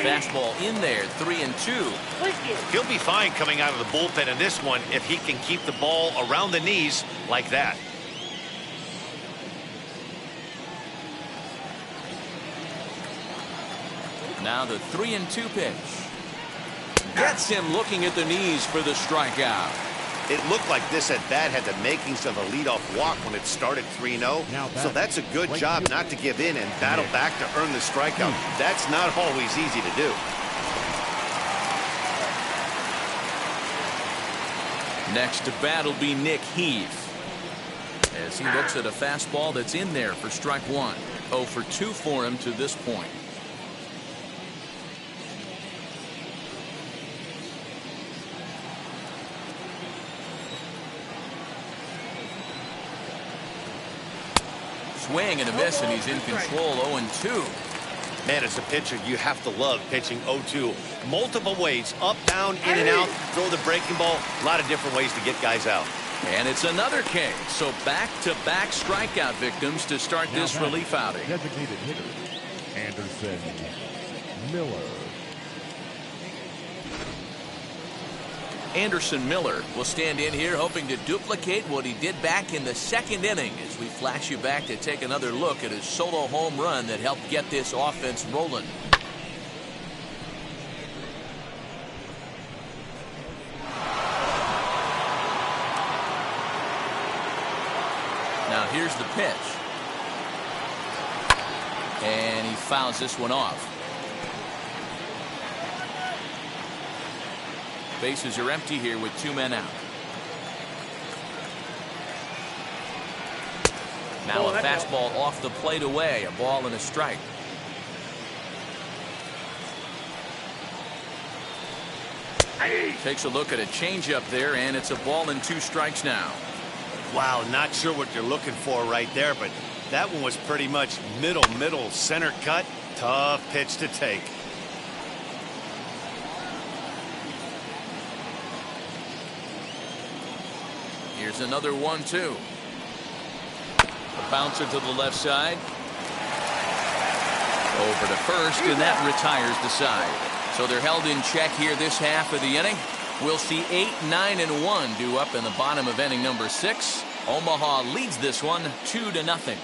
Fastball in there, 3-2. He'll be fine coming out of the bullpen in this one if he can keep the ball around the knees like that. Now the 3-2 pitch. Gets him looking at the knees for the strikeout. It looked like this at bat had the makings of a leadoff walk when it started 3-0. So that's a good job not to give in and battle back to earn the strikeout. That's not always easy to do. Next to bat will be Nick Heath, as he looks at a fastball that's in there for strike 1. 0 for 2 for him to this point. Swing and a miss, and he's in control. 0-2. Man, as a pitcher, you have to love pitching 0-2. Multiple ways, up, down, in and out, throw the breaking ball. A lot of different ways to get guys out. And it's another K. So back-to-back strikeout victims to start this relief outing. Designated hitter, Anderson Miller. Anderson Miller will stand in here hoping to duplicate what he did back in the 2nd inning as we flash you back to take another look at his solo home run that helped get this offense rolling. Now here's the pitch. And he fouls this one off. Bases are empty here with 2 men out. Now a fastball off the plate away. A ball and a strike. Takes a look at a changeup there, and it's a ball and 2 strikes now. Wow, not sure what you're looking for right there, but that one was pretty much middle, center cut. Tough pitch to take. Here's another 1-2. A bouncer to the left side. Over to first, and that retires the side. So they're held in check here this half of the inning. We'll see 8, 9, and 1 due up in the bottom of inning number 6. Omaha leads this one 2-0.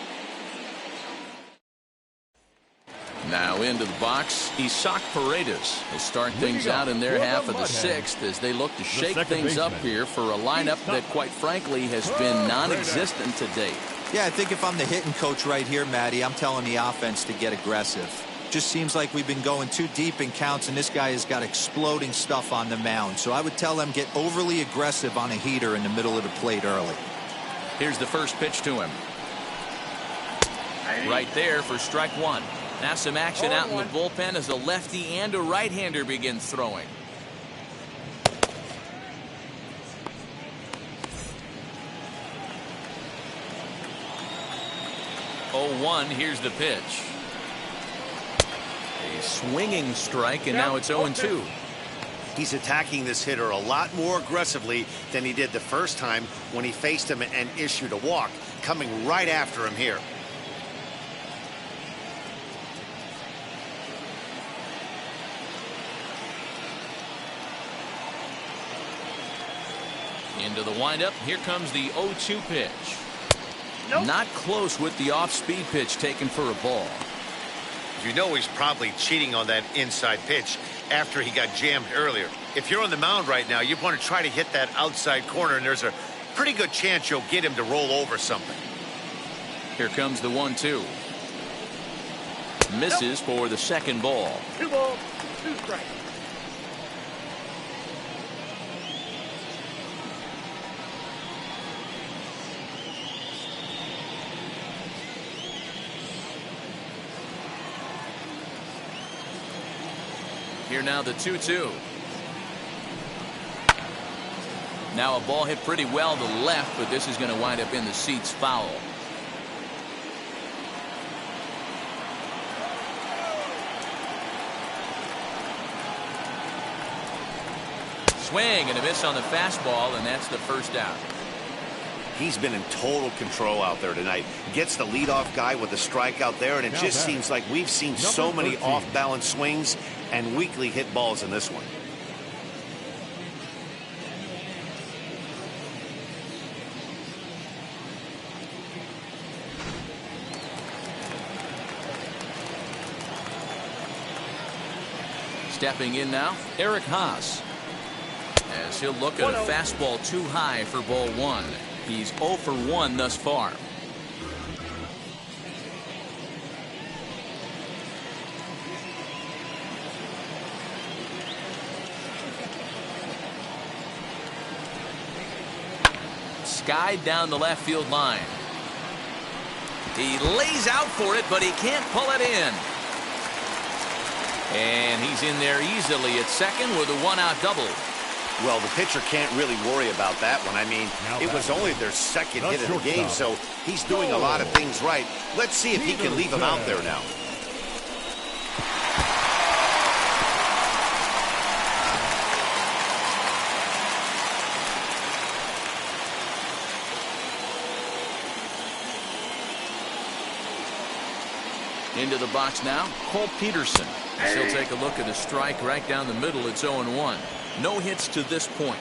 Now into the box, Isaac Paredes will start things out in their half of the 6th as they look to shake things up here for a lineup that, quite frankly, has been non-existent to date. Yeah, I think if I'm the hitting coach right here, Matty, I'm telling the offense to get aggressive. Just seems like we've been going too deep in counts, and this guy has got exploding stuff on the mound. So I would tell them get overly aggressive on a heater in the middle of the plate early. Here's the first pitch to him. Right there for strike one. Now some action out in the bullpen as a lefty and a right-hander begins throwing. Oh, 1, here's the pitch. A swinging strike, and now it's 0-2. He's attacking this hitter a lot more aggressively than he did the first time when he faced him and issued a walk, coming right after him here. Into the windup. Here comes the 0-2 pitch. Nope. Not close with the off-speed pitch taken for a ball. You know he's probably cheating on that inside pitch after he got jammed earlier. If you're on the mound right now, you want to try to hit that outside corner, and there's a pretty good chance you'll get him to roll over something. Here comes the 1-2. Misses for the second ball. 2 balls, 2 strikes. Here now the 2-2. Now a ball hit pretty well to the left, but this is going to wind up in the seats foul. Swing and a miss on the fastball, and that's the first out. He's been in total control out there tonight. Gets the leadoff guy with a strikeout there, and it just seems like we've seen so many off-balance swings and weakly hit balls in this one. Stepping in now, Eric Haas. As he'll look at a fastball too high for ball 1. He's 0 for 1 thus far. Skied down the left field line. He lays out for it, but he can't pull it in. And he's in there easily at second with a 1-out double. Well, the pitcher can't really worry about that one. I mean, it was only their second hit of the game, so he's doing a lot of things right. Let's see if he can leave him out there now. Into the box now, Cole Peterson. He'll take a look at a strike right down the middle. It's 0-1. No hits to this point.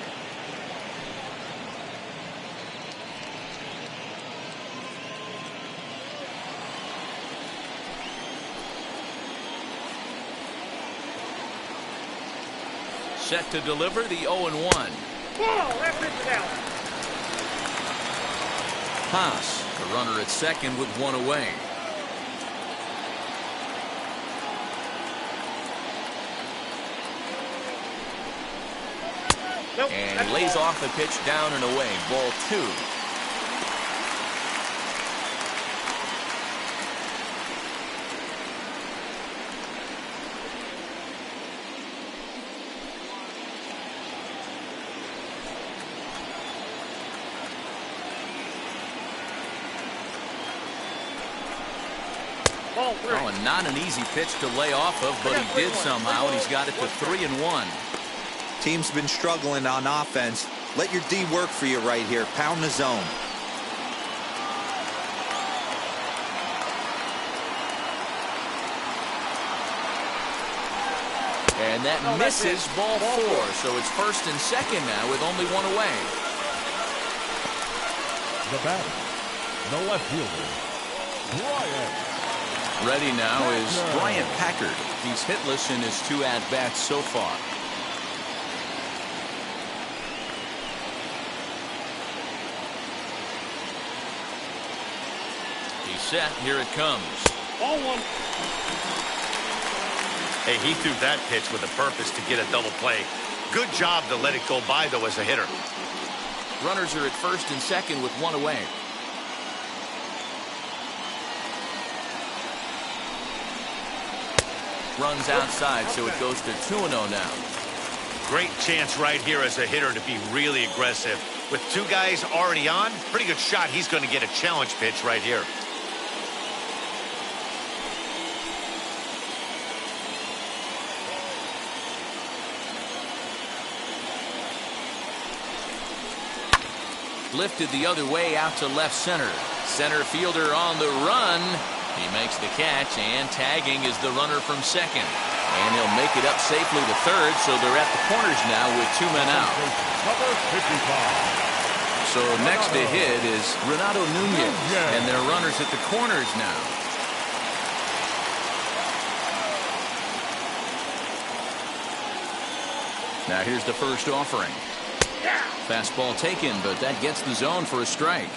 Set to deliver the 0-1. Ball, that pitch is out. Haas, the runner at second with 1 away. And he lays off the pitch down and away. Ball 2. Ball 3. Oh, and not an easy pitch to lay off of, but he did somehow, and he's got it to 3-1. Team's been struggling on offense. Let your D work for you right here. Pound the zone. And that misses ball 4. So it's first and second now with only 1 away. The batter, the left fielder, Bryant. Ready now is Bryant Packard. He's hitless in his 2 at-bats so far. Set. Here it comes. Ball 1. Hey, he threw that pitch with a purpose to get a double play. Good job to let it go by, though, as a hitter. Runners are at first and second with one away. Runs outside, so it goes to 2-0 now. Great chance right here as a hitter to be really aggressive. With two guys already on, pretty good shot. He's going to get a challenge pitch right here. Lifted the other way out to left center. Center fielder on the run. He makes the catch, and tagging is the runner from second. And he'll make it up safely to third, so they're at the corners now with 2 men out. Number 55. So next to hit is Renato Nunez, and their runners at the corners now. Now here's the first offering. Fastball taken, but that gets the zone for a strike.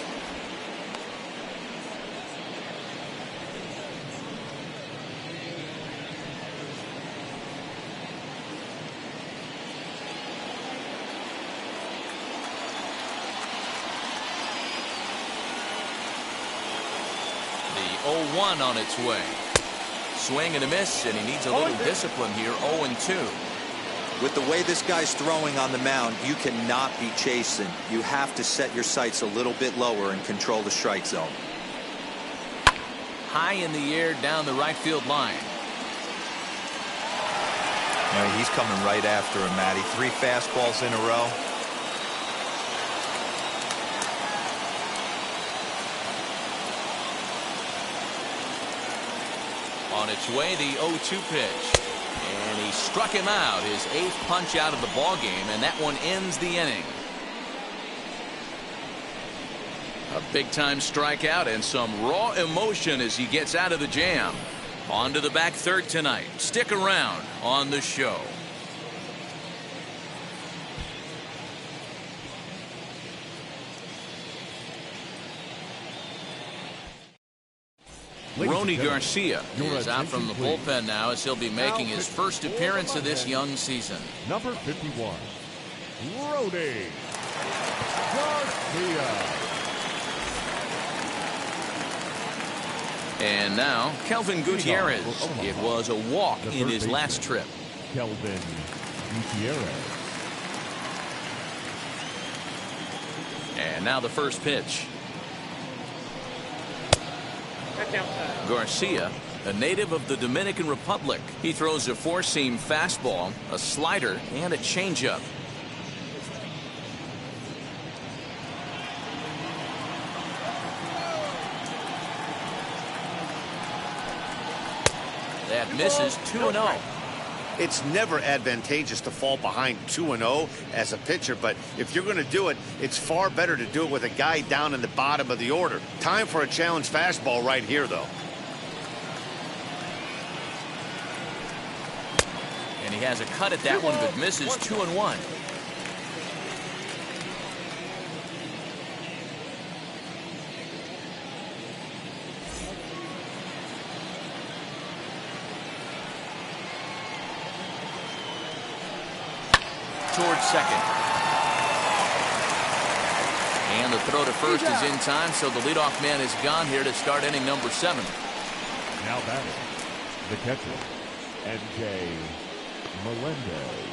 The 0-1 on its way. Swing and a miss, and he needs a little discipline here. 0-2. With the way this guy's throwing on the mound, you cannot be chasing. You have to set your sights a little bit lower and control the strike zone. High in the air down the right field line. He's coming right after him, Matty. 3 fastballs in a row. On its way, the 0-2 pitch. And he struck him out, his 8th punch out of the ball game, and that one ends the inning. A big-time strikeout and some raw emotion as he gets out of the jam. On to the back third tonight. Stick around on the show. Ronnie Garcia is out from the bullpen now as he'll be making his first appearance of this young season. Number 51, Ronnie Garcia. And now Kelvin Gutierrez. It was a walk in his last trip. Kelvin Gutierrez. And now the first pitch. Garcia, a native of the Dominican Republic. He throws a 4-seam fastball, a slider, and a changeup. That misses. 2-0. It's never advantageous to fall behind 2-0 as a pitcher, but if you're going to do it, it's far better to do it with a guy down in the bottom of the order. Time for a challenge fastball right here, though. And he has a cut at that one, but misses. 2-1. Towards second. And the throw to first is in time, so the leadoff man is gone here to start inning number 7. Now batting, the catcher, MJ Melendez.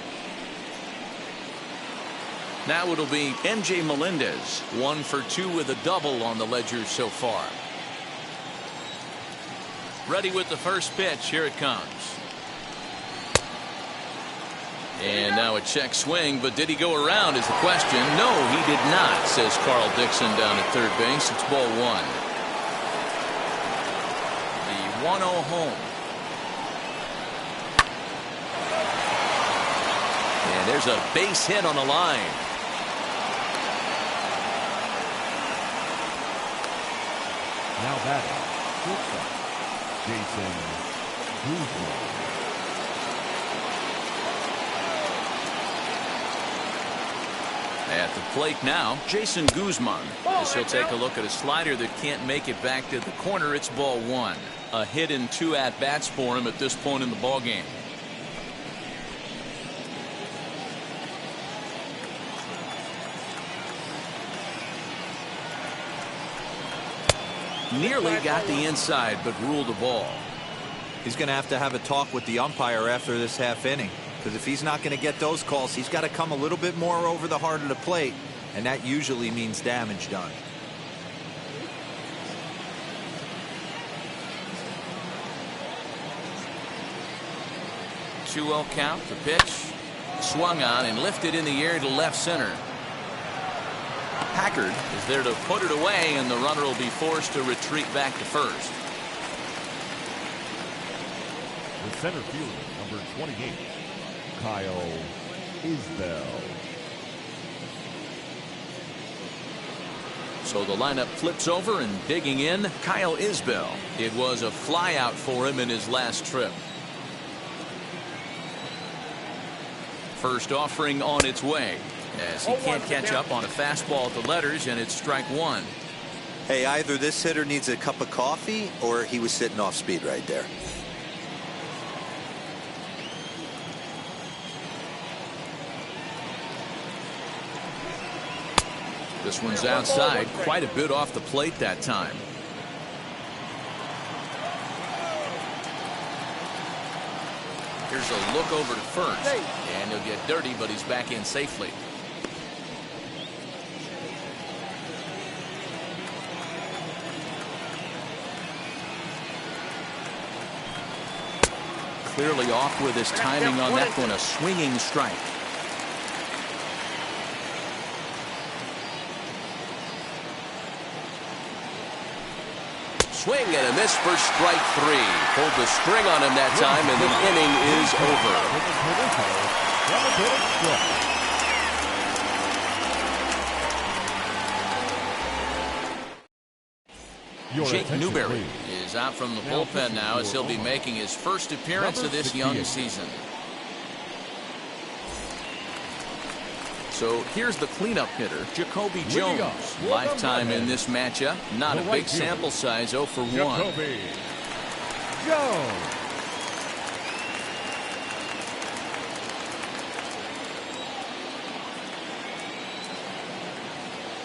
Now it'll be MJ Melendez, 1 for 2 with a double on the ledger so far. Ready with the first pitch. Here it comes. And now a check swing, but did he go around is the question. No, he did not, says Carl Dixon down at third base. It's ball 1. The 1-0 home. And there's a base hit on the line. Now batting, Jason Guzman. At the plate now, Jason Guzman. As he'll take a look at a slider that can't make it back to the corner. It's ball 1. A hit in 2 at-bats for him at this point in the ballgame. Nearly got the inside, but ruled the ball. He's going to have a talk with the umpire after this half inning, because if he's not going to get those calls, he's got to come a little bit more over the heart of the plate, and that usually means damage done. 2-0 count. The pitch swung on and lifted in the air to left center. Packard is there to put it away, and the runner will be forced to retreat back to first. The center fielder, number 28, Kyle Isbell. So the lineup flips over, and digging in, Kyle Isbell. It was a flyout for him in his last trip. First offering on its way, as he can't catch up on a fastball at the letters, and it's strike one. Hey, either this hitter needs a cup of coffee or he was sitting off speed right there. This one's outside, quite a bit off the plate that time. Here's a look over to first, and he'll get dirty, but he's back in safely. Clearly off with his timing on that one, a swinging strike. Swing and a miss for strike three. Pulled the string on him that time, and the inning is over. Jake Newberry is out from the bullpen now, as he'll be making his first appearance of this young season. So here's the cleanup hitter, Jacoby Jones. Lifetime in this matchup. Not a big sample size, 0 for 1. Jacoby Jones.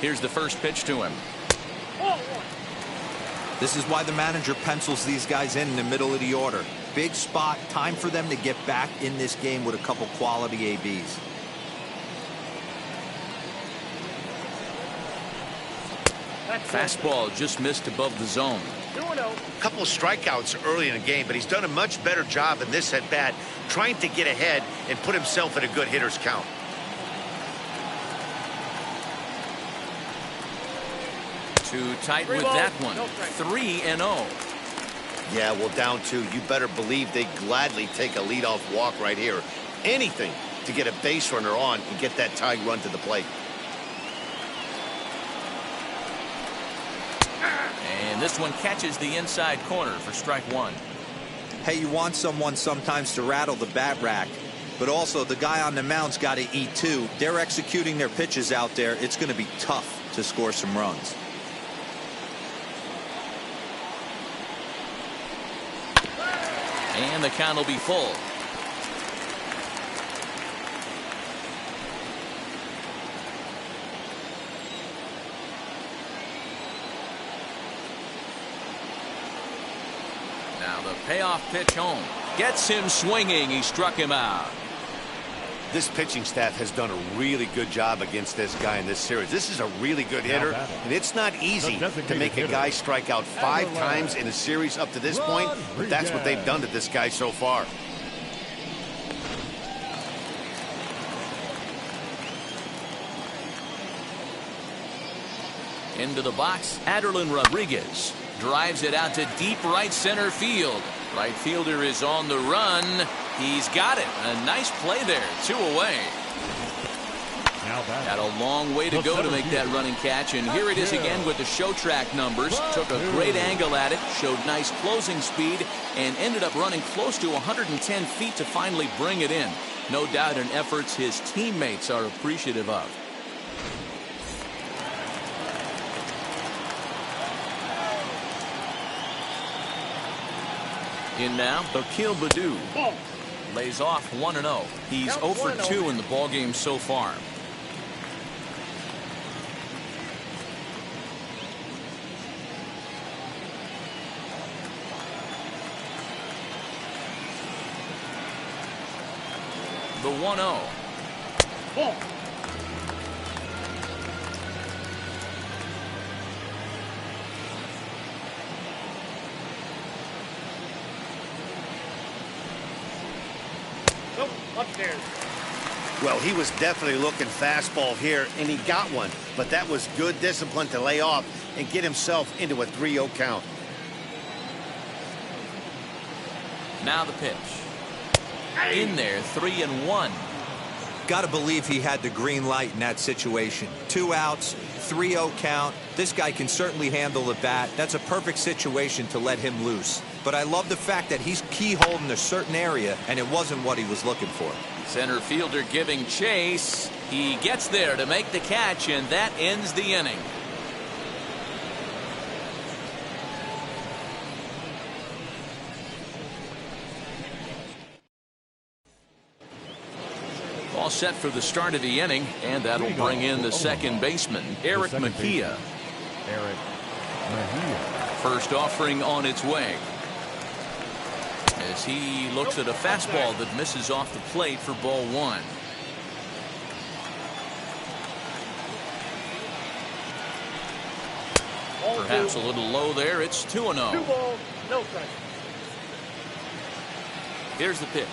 Here's the first pitch to him. This is why the manager pencils these guys in the middle of the order. Big spot, time for them to get back in this game with a couple quality ABs. Fastball just missed above the zone. A couple of strikeouts early in the game, but he's done a much better job in this at bat, trying to get ahead and put himself in a good hitter's count. Too tight with that one. 3-0. Yeah, well, down 2. You better believe they gladly take a leadoff walk right here. Anything to get a base runner on and get that tying run to the plate. And this one catches the inside corner for strike one. Hey, you want someone sometimes to rattle the bat rack, but also the guy on the mound's got to eat too. They're executing their pitches out there. It's going to be tough to score some runs. And the count will be full. Now the payoff pitch home. Gets him swinging. He struck him out. This pitching staff has done a really good job against this guy in this series. This is a really good hitter, and it's not easy to make a guy strike out 5 times in a series up to this point, but that's what they've done to this guy so far. Into the box, Aderlin Rodriguez drives it out to deep right center field. Right fielder is on the run. He's got it. A nice play there. 2 away. Got a long way to go to make that running catch, and here it is again with the show track numbers. Took a great angle at it, showed nice closing speed, and ended up running close to 110 feet to finally bring it in. No doubt an effort his teammates are appreciative of. In now, Akil Baddoo lays off 1-0. He's 0 for 2 in the ballgame so far. the 1-0. Ball. Nope, upstairs. Well, he was definitely looking fastball here, and he got one. But that was good discipline to lay off and get himself into a 3-0 count. Now the pitch. In there, 3-1. Got to believe he had the green light in that situation. 2 outs, 3-0 count. This guy can certainly handle the bat. That's a perfect situation to let him loose. But I love the fact that he's keyholed in a certain area, and it wasn't what he was looking for. Center fielder giving chase. He gets there to make the catch, and that ends the inning. All set for the start of the inning, and that'll bring in the second baseman, Eric Mejia. Eric Mejia. First offering on its way, as he looks at a fastball that misses off the plate for ball 1. Perhaps a little low there. It's 2-0. 2 balls, no strikes. Here's the pitch.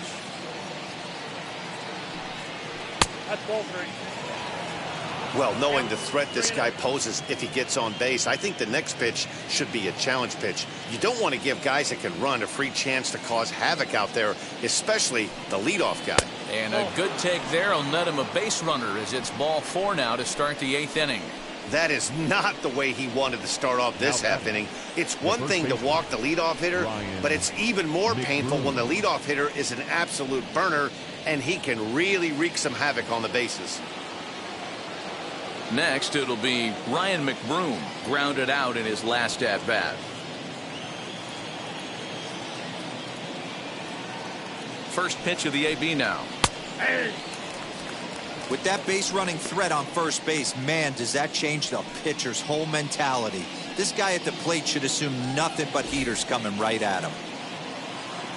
That's ball 3. Well, knowing the threat this guy poses if he gets on base, I think the next pitch should be a challenge pitch. You don't want to give guys that can run a free chance to cause havoc out there, especially the leadoff guy. And a good take there will net him a base runner, as it's ball 4 now to start the 8th inning. That is not the way he wanted to start off this half inning. It's one thing to walk the leadoff hitter, but it's even more painful when the leadoff hitter is an absolute burner, and he can really wreak some havoc on the bases. Next, it'll be Ryan Mcbroom, grounded out in his last at-bat. First pitch of the AB now. With that base running threat on first base, man, does that change the pitcher's whole mentality. This guy at the plate should assume nothing but heaters coming right at him.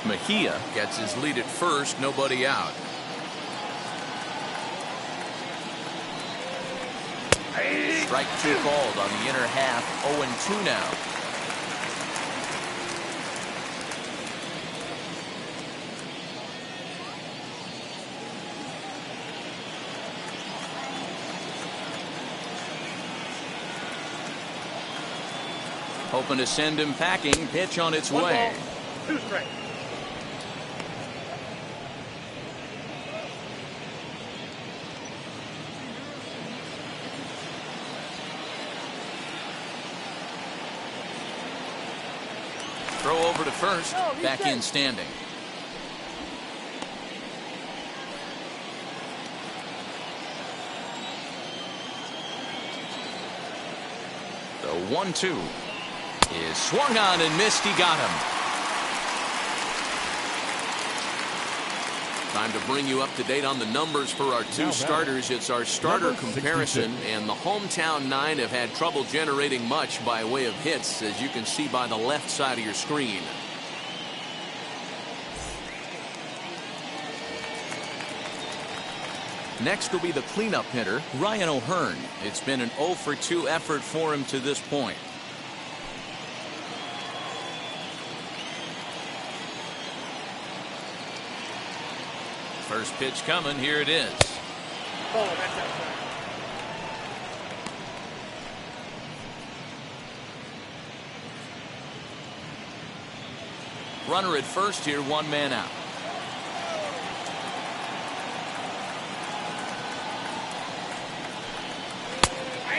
Mejia gets his lead at first, nobody out. Strike 2 called on the inner half. 0-2 now. Hoping to send him packing. Pitch on its way. 2 strikes. Throw over to first. Back in standing. The 1-2 is swung on and missed. He got him. Time to bring you up to date on the numbers for our 2 starters. It's our starter comparison, and the hometown 9 have had trouble generating much by way of hits, as you can see by the left side of your screen. Next will be the cleanup hitter, Ryan O'Hearn. It's been an 0-for-2 effort for him to this point. First pitch coming. Here it is. Ball, that's outside. Runner at first here, 1 man out.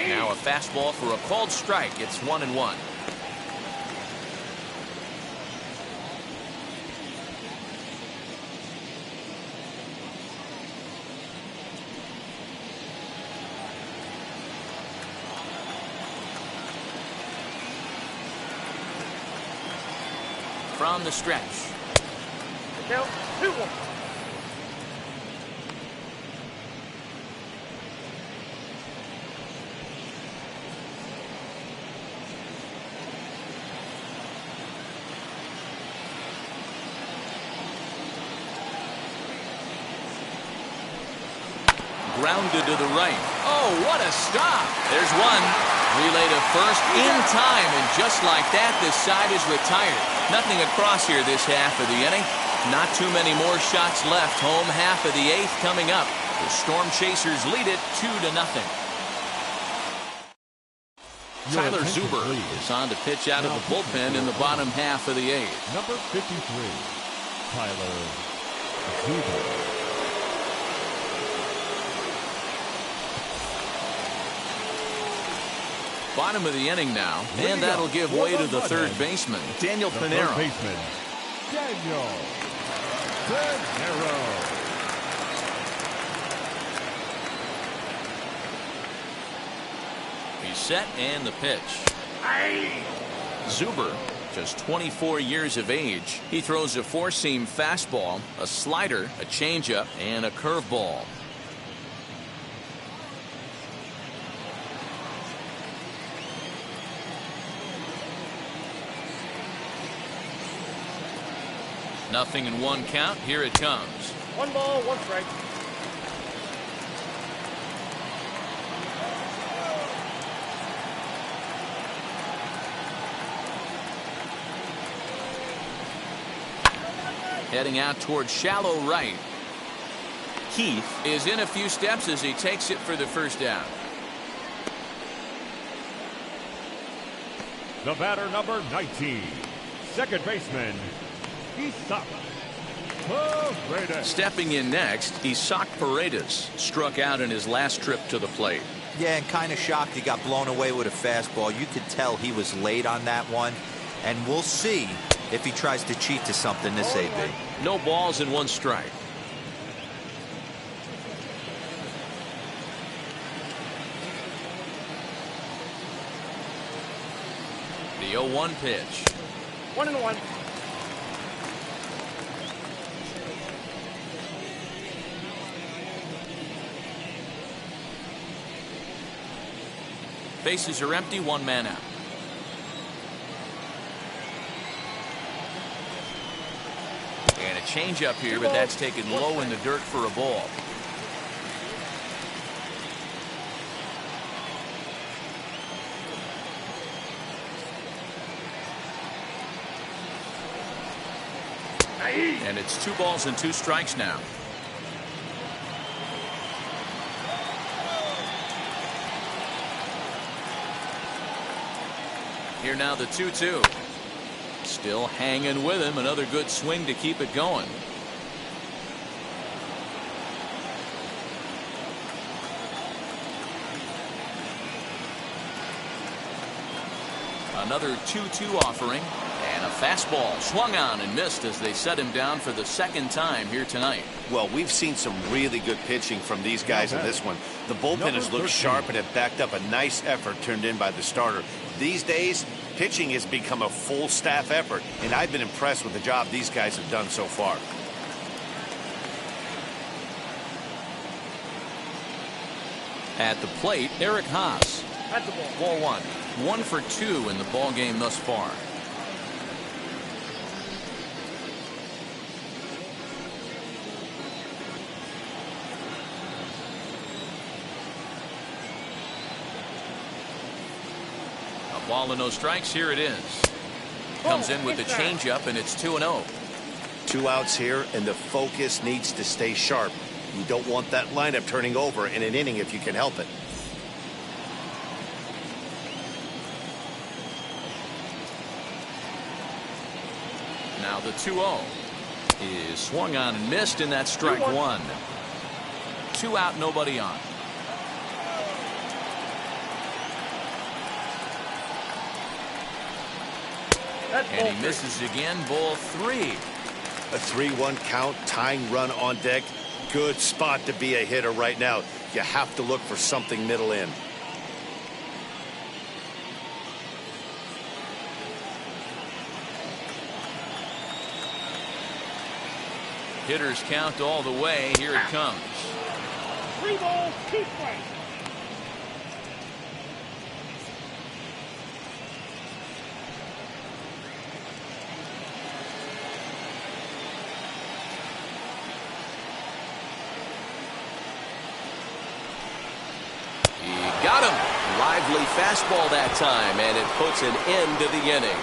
Now a fastball for a called strike. It's 1-1. From the stretch. Count 2-1. grounded to the right. Oh, what a stop. There's one. Relay to first in time, and just like that, this side is retired. Nothing across here this half of the inning. Not too many more shots left. Home half of the 8th coming up. The Storm Chasers lead it 2-0. Tyler Zuber is on to pitch out of the bullpen in the bottom half of the 8th. Number 53, Tyler Zuber. Bottom of the inning now, and that'll give way to the third baseman, Daniel Pinero. Third baseman, Daniel Pinero. He's set, and the pitch. Zuber, just 24 years of age. He throws a four-seam fastball, a slider, a changeup, and a curveball. Nothing in one count. Here it comes. 1 ball, 1 strike. Heading out towards shallow right. Keith is in a few steps as he takes it for the first down. The batter, number 19, second baseman, Isaac Paredes. Stepping in next, Isaac Paredes struck out in his last trip to the plate. Yeah, and kind of shocked he got blown away with a fastball. You could tell he was late on that one. And we'll see if he tries to cheat to something this AB. No balls and 1 strike. The 0-1 pitch. 1-1. Bases are empty, 1 man out. And a changeup here, but that's taken low in the dirt for a ball. And it's 2 balls and 2 strikes now. Here now the 2-2. Still hanging with him. Another good swing to keep it going. Another 2-2 offering. And a fastball swung on and missed as they set him down for the second time here tonight. Well, we've seen some really good pitching from these guys in this one. The bullpen has looked sharp and have backed up a nice effort turned in by the starter. These days, pitching has become a full staff effort, and I've been impressed with the job these guys have done so far. At the plate, Eric Haas. At the ball. Ball 1. 1 for 2 in the ball game thus far. Ball and no strikes. Here it is. Comes in with the changeup, and it's 2-0. 2 outs here, and the focus needs to stay sharp. You don't want that lineup turning over in an inning if you can help it. Now the 2-0 is swung on and missed, and that's strike 1. 2 out, nobody on. And he misses again. Ball 3. A 3-1 count, tying run on deck. Good spot to be a hitter right now. You have to look for something middle in. Hitters count all the way. Here it comes. 3 balls, 2 strikes. Got him. Lively fastball that time, and it puts an end to the inning.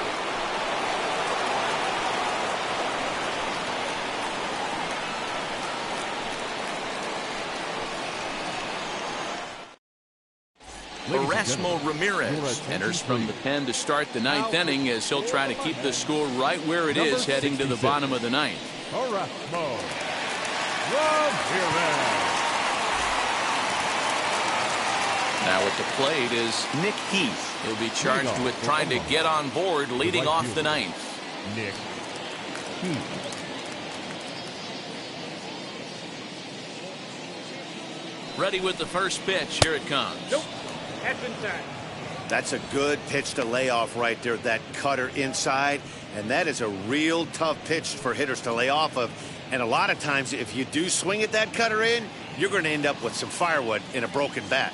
Renato Nunez enters from the pen to start the ninth inning as he'll try to keep the score right where it is heading to the bottom of the ninth. Now at the plate is Nick Heath. He'll be charged with trying to get on board leading off the ninth. Nick Heath. Ready with the first pitch. Here it comes. Nope. That's inside. That's a good pitch to lay off right there, that cutter inside. And that is a real tough pitch for hitters to lay off of. And a lot of times, if you do swing at that cutter in, you're going to end up with some firewood in a broken bat.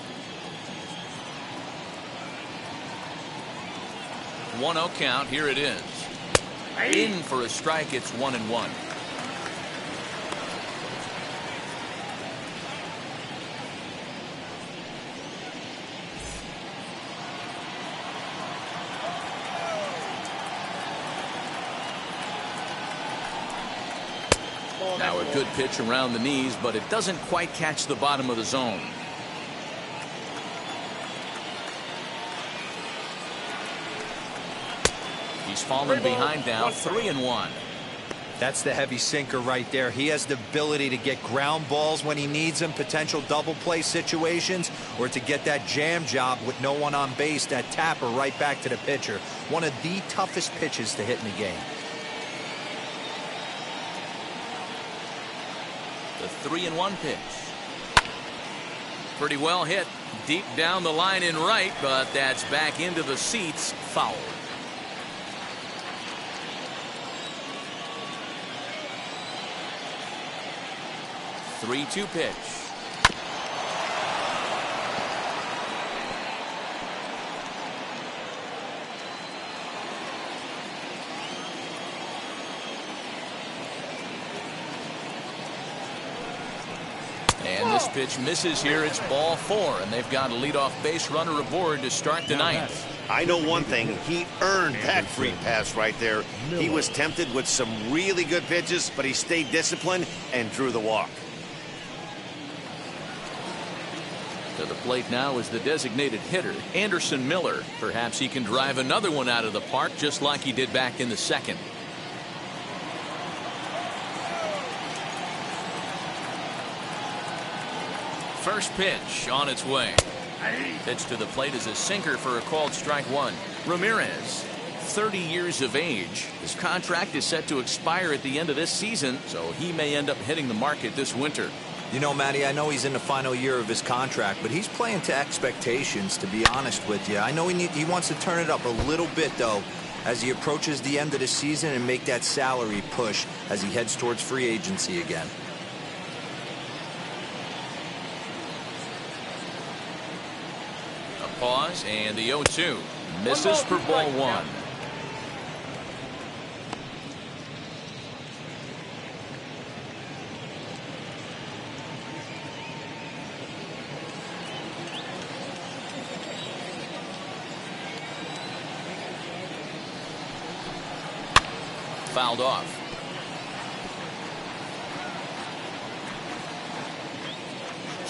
1-0 count. Here it is. In for a strike. It's 1-1. Now a good pitch around the knees, but it doesn't quite catch the bottom of the zone. He's fallen behind now, 3-1. That's the heavy sinker right there. He has the ability to get ground balls when he needs them, potential double play situations, or to get that jam job with no one on base, that tapper right back to the pitcher. One of the toughest pitches to hit in the game. The 3-1 pitch. Pretty well hit. Deep down the line in right, but that's back into the seats. Foul. 3-2 pitch. And this pitch misses here. It's ball 4, and they've got a leadoff base runner aboard to start the ninth. I know one thing. He earned that free pass right there. He was tempted with some really good pitches, but he stayed disciplined and drew the walk. To the plate now is the designated hitter, Anderson Miller. Perhaps he can drive another one out of the park just like he did back in the second. First pitch on its way. Pitch to the plate is a sinker for a called strike one. Ramirez, 30 years of age. His contract is set to expire at the end of this season, so he may end up hitting the market this winter. You know, Matty, I know he's in the final year of his contract, but he's playing to expectations, to be honest with you. I know he wants to turn it up a little bit, though, as he approaches the end of the season and make that salary push as he heads towards free agency again. A pause, and the 0-2. Misses for ball 1. Fouled off.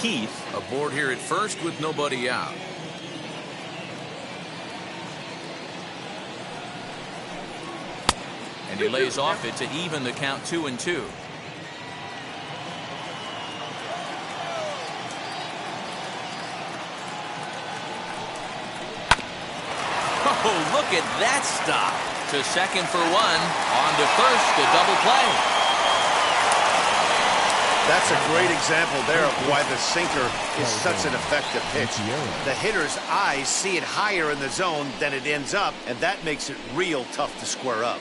Heath aboard here at first with nobody out. And he lays off it to even the count 2-2. Oh, look at that stop. To second for 1, on to first, a double play. That's a great example there of why the sinker is such an effective pitch. The hitter's eyes see it higher in the zone than it ends up, and that makes it real tough to square up.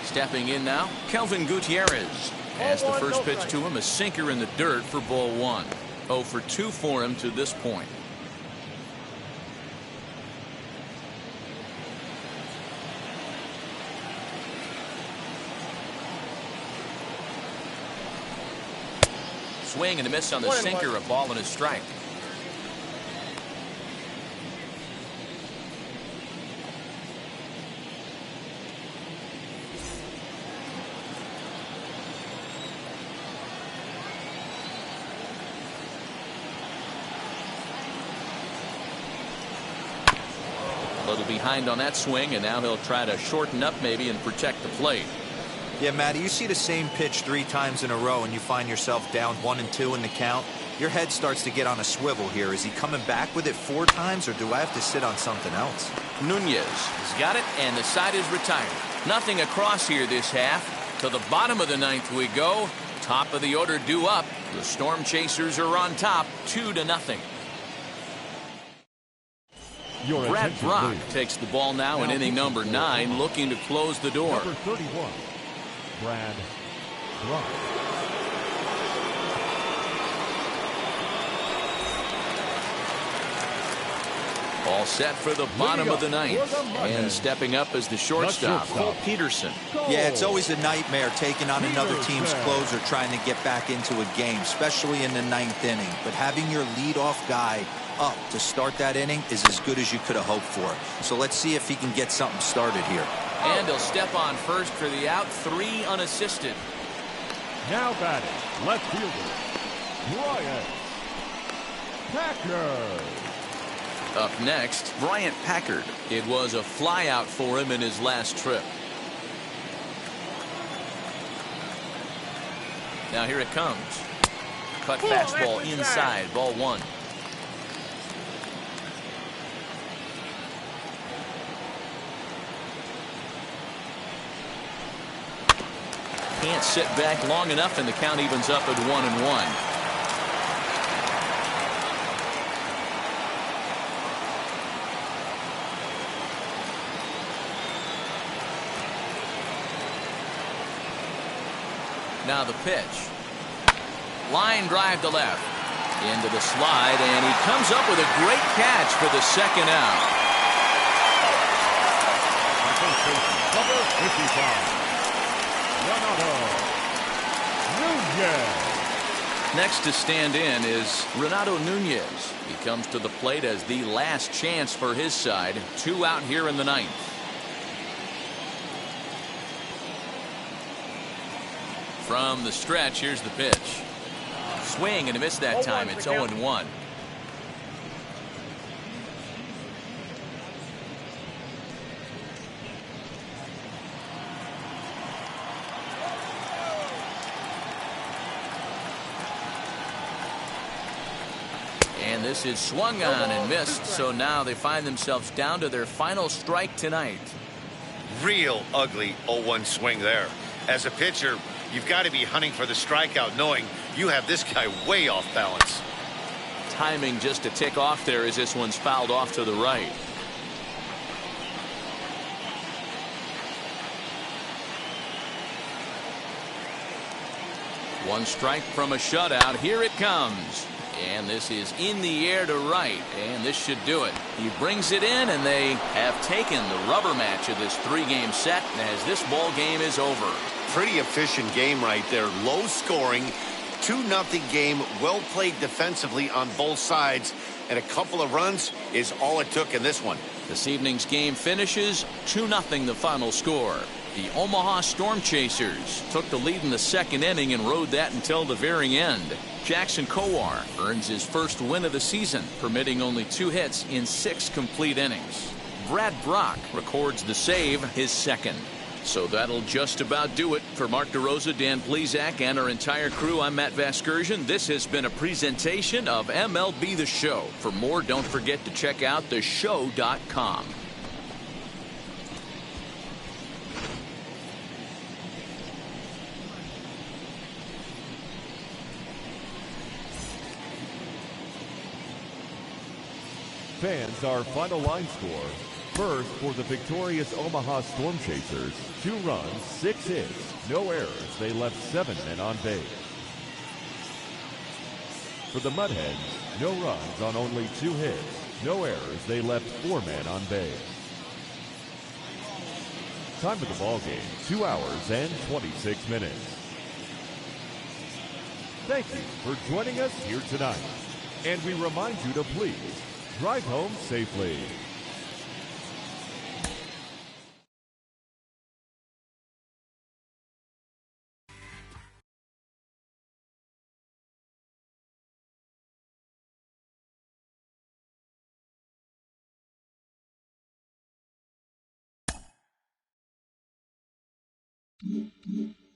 Stepping in now, Kelvin Gutierrez. As the first pitch to him, a sinker in the dirt for ball 1. 0 for 2 for him to this point. swing and a miss on the sinker, a ball and a strike. A little behind on that swing, and now he'll try to shorten up maybe and protect the plate. Yeah, Matty, you see the same pitch 3 times in a row and you find yourself down 1-2 in the count. Your head starts to get on a swivel here. Is he coming back with it 4 times, or do I have to sit on something else? Nunez has got it, and the side is retired. Nothing across here this half. To the bottom of the 9th we go. Top of the order due up. The Storm Chasers are on top, 2-0. Brad Brock takes the ball now in inning number 9, looking to close the door. Number 31, Brad Brock. All set for the bottom of the 9th. And stepping up as the shortstop, Cole Peterson. Yeah, it's always a nightmare taking on another team's closer trying to get back into a game, especially in the 9th inning. But having your leadoff guy up to start that inning is as good as you could have hoped for. So let's see if he can get something started here. And he'll step on first for the out, 3 unassisted. Now batting, left fielder, Bryant Packard. Up next, Bryant Packard. It was a flyout for him in his last trip. Now here it comes. Cut fastball inside, ball 1. Can't sit back long enough, and the count evens up at 1-1. Now the pitch. Line drive to left. Into the slide, and he comes up with a great catch for the second out. Number 55. Renato Nunez. Next to stand in is Renato Nunez. He comes to the plate as the last chance for his side. 2 out here in the 9th. From the stretch, here's the pitch. Swing and a miss that time. It's 0-1. And this is swung on and missed, so now they find themselves down to their final strike tonight. Real ugly 0-1 swing there. As a pitcher, you've got to be hunting for the strikeout, knowing you have this guy way off balance. Timing just to tick off there as this one's fouled off to the right. One strike from a shutout. Here it comes. And this is in the air to right, and this should do it. He brings it in, and they have taken the rubber match of this 3-game set as this ball game is over. Pretty efficient game right there. Low scoring, 2-0 game, well played defensively on both sides, and a couple of runs is all it took in this one. This evening's game finishes 2-0 the final score. The Omaha Storm Chasers took the lead in the 2nd inning and rode that until the very end. Jackson Kowar earns his first win of the season, permitting only 2 hits in 6 complete innings. Brad Brock records the save, his 2nd. So that'll just about do it. For Mark DeRosa, Dan Plesac, and our entire crew, I'm Matt Vasgersian. This has been a presentation of MLB The Show. For more, don't forget to check out theshow.com. Fans, our final line score. First, for the victorious Omaha Storm Chasers, 2 runs, 6 hits, no errors. They left 7 men on base. For the Mudheads, no runs on only 2 hits, no errors. They left 4 men on base. Time of the ball game, 2 hours and 26 minutes. Thank you for joining us here tonight. And we remind you to please drive home safely. Mm-hmm.